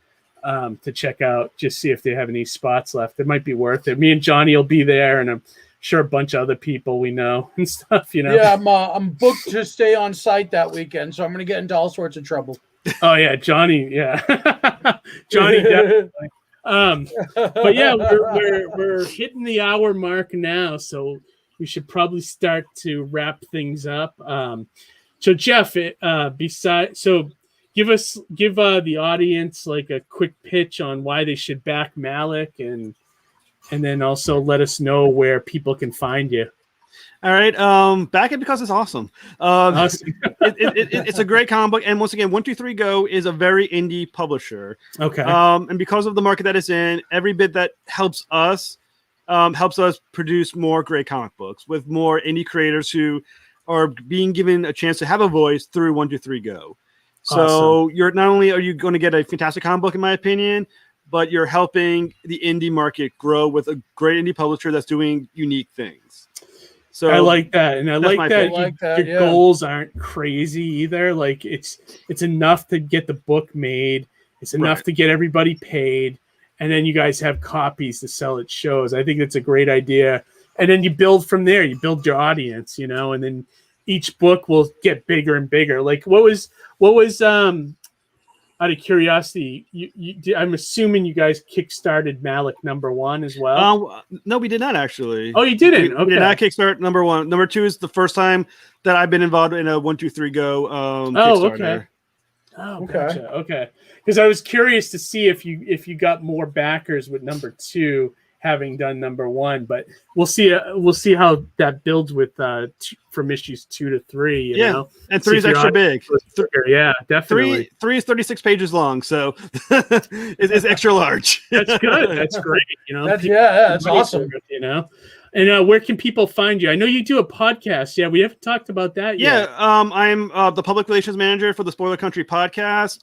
to check out. Just see if they have any spots left. It might be worth it. Me and Johnny will be there, and I'm sure a bunch of other people we know and stuff. You know. Yeah, I'm booked to stay on site that weekend, so I'm going to get into all sorts of trouble. Oh yeah, Johnny. Yeah, Johnny definitely. But yeah, we're hitting the hour mark now, so we should probably start to wrap things up. So Jeff, give the audience like a quick pitch on why they should back Malek, and then also let us know where people can find you. All right, back it because it's awesome. It's a great comic book, and once again, 123 Go is a very indie publisher. Okay. And because of the market that it's in, every bit that helps us helps us produce more great comic books with more indie creators who are being given a chance to have a voice through 123 Go. So you're not only are you going to get a fantastic comic book, in my opinion, but you're helping the indie market grow with a great indie publisher that's doing unique things. So I like that, and I like that your yeah. goals aren't crazy either. Like it's enough to get the book made. It's enough to get everybody paid, and then you guys have copies to sell at shows. I think that's a great idea. And then you build from there. You build your audience, you know, and then each book will get bigger and bigger. Like what was out of curiosity, I'm assuming you guys kickstarted Malek #1 as well. No, we did not actually. Oh, you didn't? Okay. We did not kickstart #1. #2 is the first time that I've been involved in a 123 Go Kickstarter. Oh, gotcha. Okay. Because I was curious to see if you got more backers with #2 having done #1, but we'll see how that builds with from issues 2 to 3. You know? And 3 is extra big. Yeah, definitely. 3 is 36 pages long, so it's extra large. That's good. That's great. You know, that's awesome. You know, and where can people find you? I know you do a podcast. Yeah, we haven't talked about that yet. I'm the public relations manager for the Spoiler Country podcast.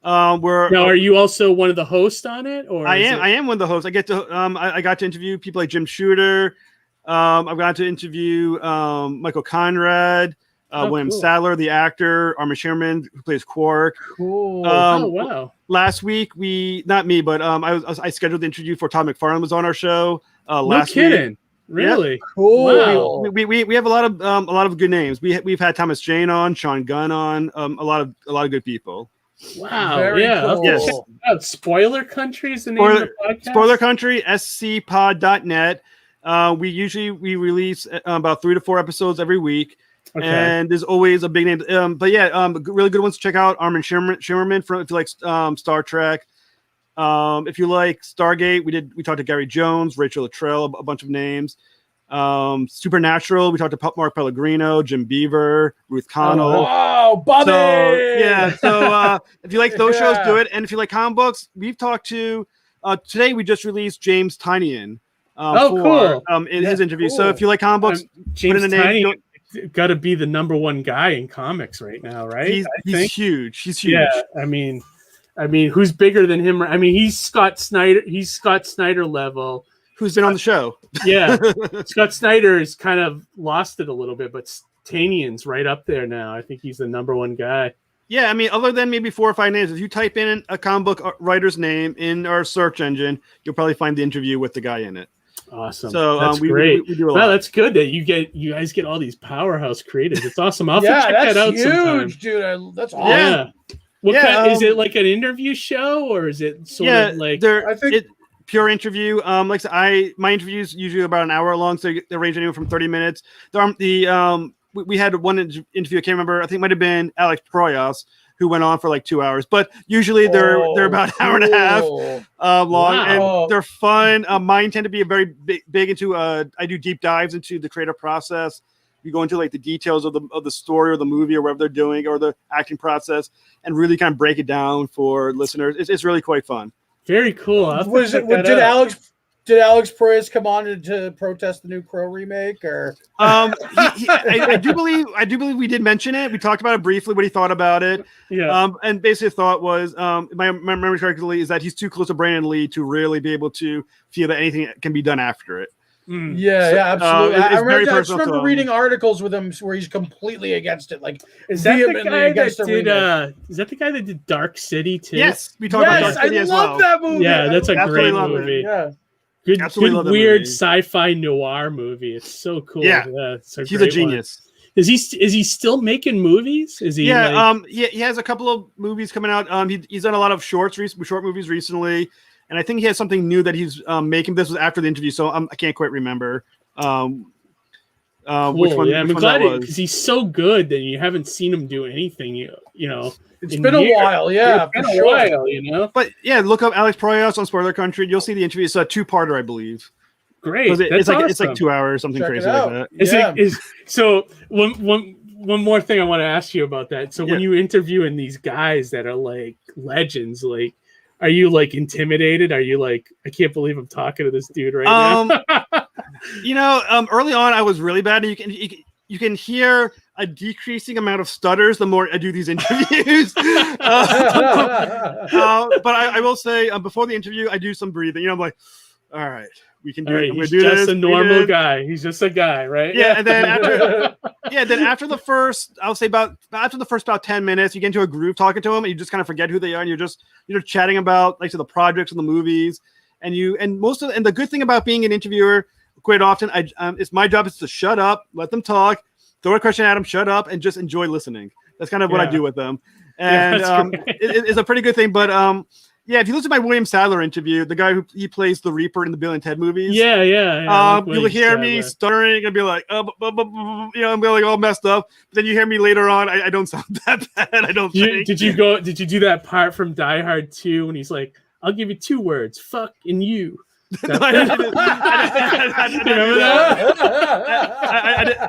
Now, are you also one of the hosts on it? Or I am one of the hosts. I get to I got to interview people like Jim Shooter. I've got to interview Michael Conrad, William Sadler, the actor, Armin Sherman, who plays Quark. Cool. Wow. Last week not me, but I scheduled the interview for Todd McFarlane was on our show last week. Really? Yep. Cool. Wow. We have a lot of good names. We've had Thomas Jane on, Sean Gunn on, a lot of good people. Wow. Very cool. Yes. Spoiler Country is the name of the podcast? Spoiler Country, scpod.net. We release about 3 to 4 episodes every week. Okay. And there's always a big name. Really good ones to check out. Armin Shimmerman if you like Star Trek. If you like Stargate, we talked to Gary Jones, Rachel Luttrell, a bunch of names. Supernatural, we talked to Mark Pellegrino, Jim Beaver, Ruth Connell. Oh, wow, Bobby! So if you like those shows, do it. And if you like comic books, we've talked to today we just released James Tynion cool. In his interview. Cool. So if you like comic books, James Tynion got to be the #1 guy in comics right now, right? He's huge. He's huge. Yeah, I mean, who's bigger than him? I mean, he's Scott Snyder. He's Scott Snyder level. Who's been on the show? Yeah, Scott Snyder has kind of lost it a little bit, but Tanion's right up there now. I think he's the #1 guy. Yeah, I mean, other than maybe 4 or 5 names, if you type in a comic book writer's name in our search engine, you'll probably find the interview with the guy in it. Awesome. So that's great. We do a lot. Well, that's good that you guys get all these powerhouse creators. It's awesome. I'll have to check that out huge, sometime. dude. That's awesome. Yeah. What kind, is it like an interview show or is it sort of like? I think pure interview. Like I said, my interviews usually about an hour long, so they range anywhere from 30 minutes. We had one interview. I can't remember. I think it might have been Alex Proyas, who went on for like 2 hours, but usually they're about an hour and a half long, and they're fun. Mine tend to be a very big into. I do deep dives into the creative process. We go into like the details of the story or the movie or whatever they're doing or the acting process, and really kind of break it down for listeners. It's really quite fun. Very cool. Did Alex Proyas come on to protest the new Crow remake, or? I do believe we did mention it. We talked about it briefly, what he thought about it. Yeah. And basically, the thought was, my memory correctly, is that he's too close to Brandon Lee to really be able to feel that anything can be done after it. Yeah, absolutely. I remember reading articles with him where he's completely against it. Like, is that the guy that did? Is that the guy that did Dark City too? Yes, we talked about Dark City as well. I love that movie. Yeah, that's a great movie. Yeah. Good weird sci-fi noir movie. It's so cool. Yeah, he's a genius. Is he still making movies? Is he? Yeah, he has a couple of movies coming out. He's done a lot of short movies recently, and I think he has something new that he's making. This was after the interview, so I can't quite remember cool. which one. Yeah, I'm glad because he's so good that you haven't seen him do anything. You know. It's been a while, yeah. It's been a while, you know. But yeah, look up Alex Proyas on Spoiler Country. You'll see the interview. It's a 2-parter, I believe. Great. It's like 2 hours, something crazy like that. So one more thing I want to ask you about that. So when you interviewing these guys that are like legends, like, are you like intimidated? Are you like, I can't believe I'm talking to this dude right now? Early on I was really bad. You can hear a decreasing amount of stutters the more I do these interviews. But I will say before the interview, I do some breathing. I'm like, all right, we can do it. He's just a normal guy. He's just a guy, right? Yeah, and then after the first, I'll say about 10 minutes, you get into a groove talking to them, and you just kind of forget who they are, and you're chatting about the projects and the movies, and the good thing about being an interviewer, quite often, it's my job is to shut up, let them talk, throw a question at them, shut up, and just enjoy listening. That's kind of what I do with them, and it's a pretty good thing, but if you listen to my William Sadler interview, the guy he plays the Reaper in the Bill and Ted movies. You'll hear me stuttering and be like, I'm like all messed up. But then you hear me later on, I don't sound that bad. I don't think. Did you do that part from Die Hard 2 when he's like, I'll give you 2 words, fuck and you. I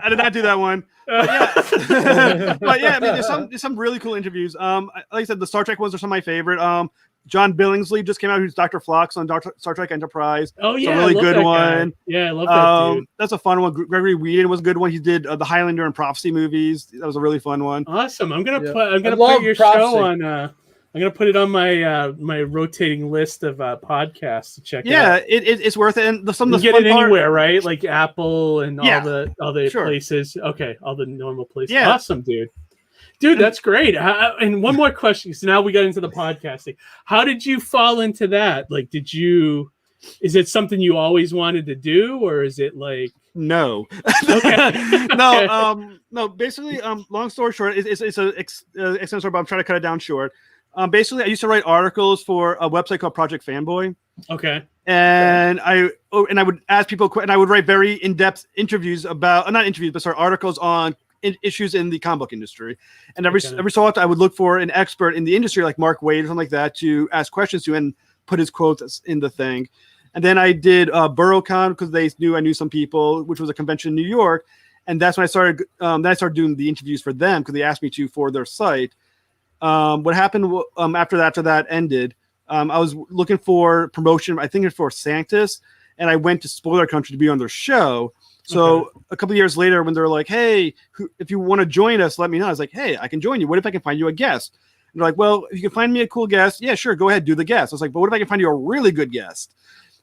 did not do that one. But yeah, I mean, there's some really cool interviews. Like I said, the Star Trek ones are some of my favorite. John Billingsley just came out, who's Dr. Phlox on Star Trek Enterprise. Oh yeah, it's a really good one. Yeah, I love that dude. That's a fun one. Gregory Whedon was a good one. He did the Highlander and Prophecy movies. That was a really fun one. Awesome. I'm gonna put your show on. I'm gonna put it on my my rotating list of podcasts to check out. Yeah, it's worth it. And some of the you get it anywhere, right? Like Apple and all the sure. places. Okay, all the normal places. Yeah. Awesome, dude. Dude, that's great. And one more question. So now we got into the podcasting. How did you fall into that? Like, is it something you always wanted to do, or is it like? No. Okay. No. Basically, long story short, it's an extended story, but I'm trying to cut it down short. Basically, I used to write articles for a website called Project Fanboy. Okay. And I would ask people, and I would write very in-depth interviews about, not interviews, but articles on issues in the comic book industry. And every so often I would look for an expert in the industry like Mark Waid or something like that to ask questions to and put his quotes in the thing. And then I did BurrowCon because they knew I knew some people, which was a convention in New York. And that's when I started doing the interviews for them because they asked me to for their site. What happened after that ended, I was looking for promotion, I think it's for Sanctus, and I went to Spoiler Country to be on their show. So a couple of years later, when they're like, hey, if you want to join us, let me know. I was like, hey, I can join you. What if I can find you a guest? And they're like, well, if you can find me a cool guest, yeah, sure, go ahead, do the guest. I was like, but what if I can find you a really good guest?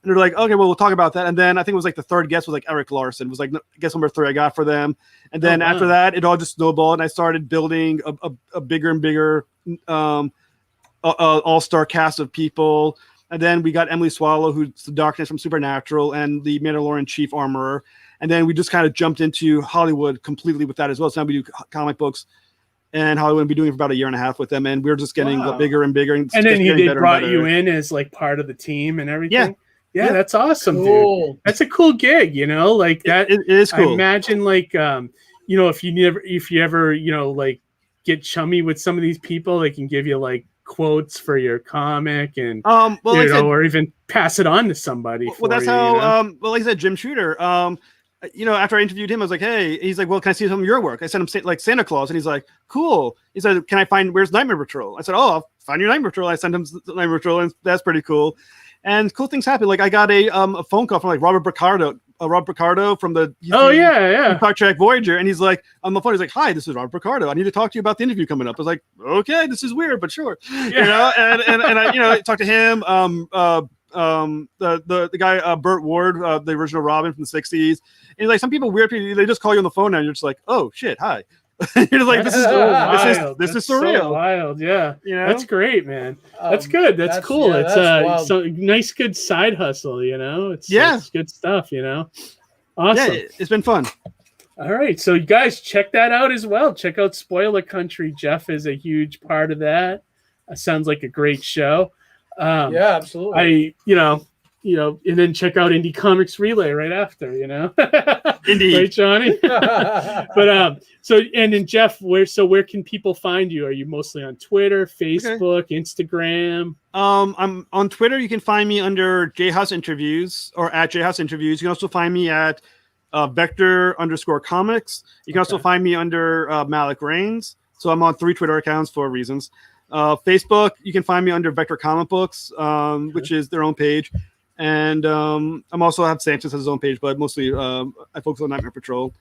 And they're like, okay, well, we'll talk about that. And then I think it was like the third guest was like Eric Larson. It was like guest number 3 I got for them. And then after that, it all just snowballed, and I started building a bigger and bigger all-star cast of people. And then we got Emily Swallow, who's the Darkness from Supernatural, and the Mandalorian Chief Armorer. And then we just kind of jumped into Hollywood completely with that as well. So now we do comic books and Hollywood, and be doing it for about a year and a half with them. And we're just getting bigger and bigger. And then they brought you in as like part of the team and everything. Yeah, that's awesome, dude. That's a cool gig, like that. It is cool. I imagine like, if you ever, like get chummy with some of these people, they can give you like quotes for your comic and, or even pass it on to somebody. Well, that's how, like I said, Jim Shooter, after I interviewed him, I was like, hey, he's like, well, can I see some of your work? I sent him like Santa Claus, and he's like, cool. He said, can I find, where's Nightmare Patrol? I said, oh, I'll find your Nightmare Patrol. I sent him Nightmare Patrol, and that's pretty cool. And cool things happen. Like I got a phone call from like Robert Picardo from the Star Trek Voyager, and he's like on the phone. He's like, "Hi, this is Robert Picardo. I need to talk to you about the interview coming up." I was like, "Okay, this is weird, but sure." And I talked to him. The guy Burt Ward, the original Robin from the '60s. And he's like, some weird people, they just call you on the phone now, and you're just like, "Oh shit, hi." You're like, this is surreal. So wild, yeah. That's great, man. That's good. That's cool. Yeah, it's so nice, good side hustle. It's good stuff. Awesome. Yeah, it's been fun. All right, so you guys check that out as well. Check out Spoiler Country. Jeff is a huge part of that. Sounds like a great show. Yeah, absolutely. And then check out Indie Comics Relay right after, Indeed. Right, Johnny? But then Jeff, where can people find you? Are you mostly on Twitter, Facebook, Instagram? I'm on Twitter. You can find me under JHaas Interviews or at JHaas Interviews. You can also find me at Vector_Comics. You can also find me under Malek Reigns. So I'm on 3 Twitter accounts for reasons. Facebook, you can find me under Vector Comic Books, which is their own page. And I'm also have Sanchez has his own page, but mostly I focus on Nightmare Patrol.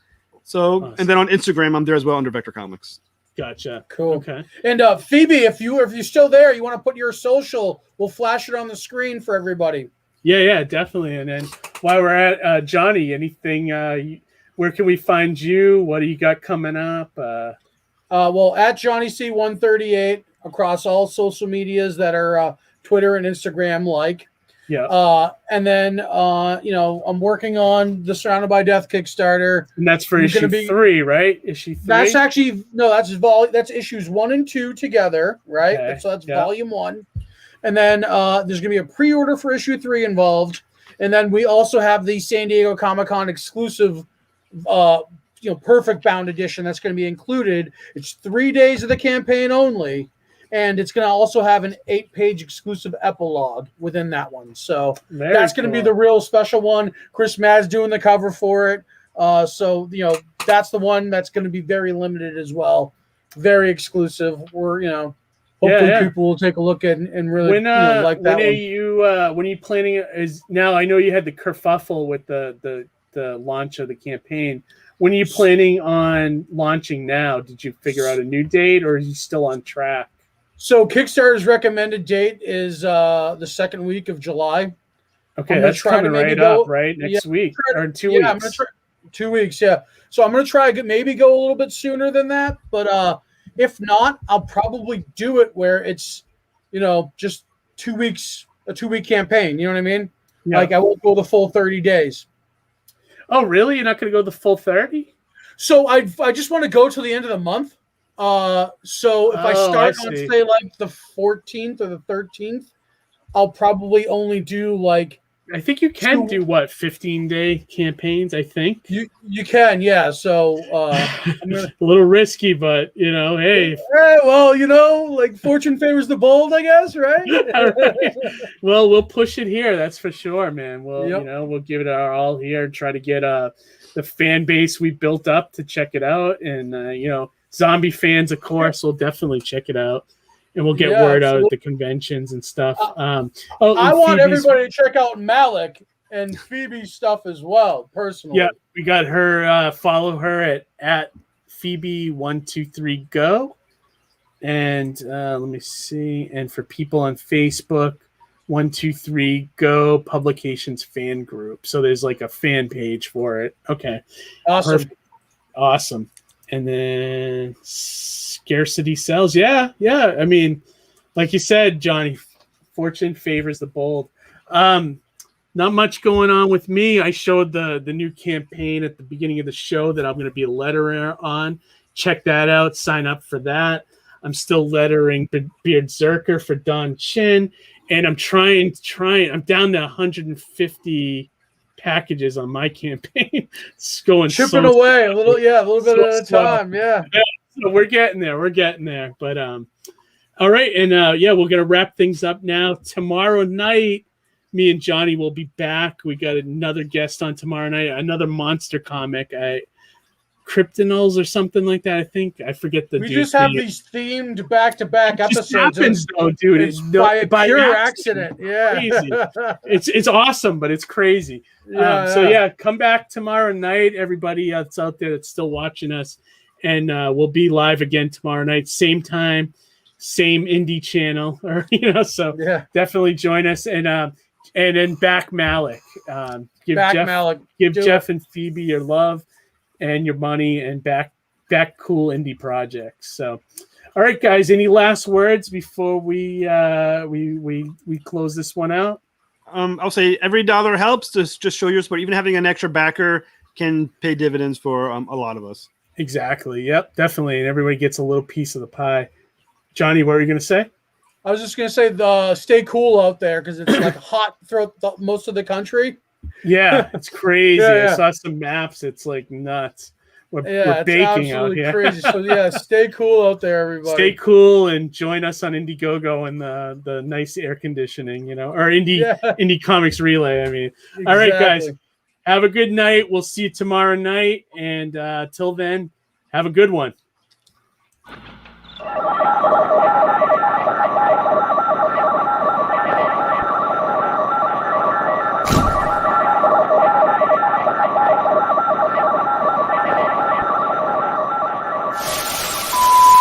So, awesome. And then on Instagram, I'm there as well under Vector Comics. Gotcha. Cool. Okay. And Phoebe, if you're still there, you want to put your social, we'll flash it on the screen for everybody. Yeah, definitely. And then while we're at Johnny, anything? Where can we find you? What do you got coming up? Well, at Johnny C138 across all social medias that are Twitter and Instagram like. Yeah. And then I'm working on the Surrounded by Death Kickstarter. And that's for issue 3, right? Issue 3. That's actually that's issues 1 and 2 together, right? Okay. So that's volume 1. And then there's gonna be a pre-order for issue 3 involved. And then we also have the San Diego Comic-Con exclusive perfect bound edition that's going to be included. It's 3 days of the campaign only. And it's going to also have an 8-page exclusive epilogue within that one. So that's going to be the real special one. Chris Mad's doing the cover for it. So that's the one that's going to be very limited as well. Very exclusive. We're, hopefully people will take a look at and really like that one. When are you planning? Now I know you had the kerfuffle with the launch of the campaign. When are you planning on launching now? Did you figure out a new date, or are you still on track? So Kickstarter's recommended date is the second week of July. Okay, that's coming right up, right? Next week or in 2 weeks. I'm gonna try 2 weeks, yeah. So I'm going to try maybe go a little bit sooner than that, but if not, I'll probably do it where it's, just 2 weeks, a 2-week campaign. You know what I mean? Yeah. Like I won't go the full 30 days. Oh, really? You're not going to go the full 30? So I just want to go till the end of the month. So if I start on say like the 14th or the 13th, I'll probably only do like I think you can do 15-day campaigns, I think. You can, yeah. So I'm a little risky, but hey. Well, like fortune favors the bold, I guess, right? Right. Well, we'll push it here, that's for sure, man. We'll we'll give it our all here and try to get the fan base we built up to check it out, and zombie fans, of course, will definitely check it out. And we'll get word out at the conventions and stuff. I want everybody to check out Malek and Phoebe's stuff as well, personally. Yeah, we got her. Follow her at Phoebe123go. And let me see. And for people on Facebook, 123go Publications fan group. So there's like a fan page for it. Okay. Awesome. Perfect. Awesome. And then scarcity sells. Yeah. I mean, like you said, Johnny, fortune favors the bold. Not much going on with me. I showed the new campaign at the beginning of the show that I'm going to be a letterer on. Check that out. Sign up for that. I'm still lettering Beardzerker for Don Chin. And I'm trying. I'm down to 150 packages on my campain. It's going chipping away a little bit at a time. Yeah. So we're getting there. But all right, and we're gonna wrap things up now. Tomorrow night, me and Johnny will be back. We got another guest on tomorrow night, another monster comic. Kryptonals or something like that. I think I forget the. We just have these themed back-to-back episodes. Happens though, dude. It's by pure accident. Yeah, crazy. It's awesome, but it's crazy. So come back tomorrow night, everybody that's out there that's still watching us, and we'll be live again tomorrow night, same time, same indie channel, or definitely join us, and then back Malek. Give Jeff and Phoebe your love and your money, and back cool indie projects. So, all right, guys, any last words before we close this one out? I'll say every dollar helps. Just show your support. Even having an extra backer can pay dividends for a lot of us. Exactly. Yep, definitely. And everybody gets a little piece of the pie. Johnny, what were you going to say? I was just going to say stay cool out there, because it's like hot throughout most of the country. Yeah, it's crazy. I saw some maps. It's like nuts. We're baking out here. Crazy. So stay cool out there, everybody. Stay cool and join us on Indiegogo and the nice air conditioning, or Indie Comics Relay. I mean, exactly. All right, guys, have a good night. We'll see you tomorrow night, and till then, have a good one.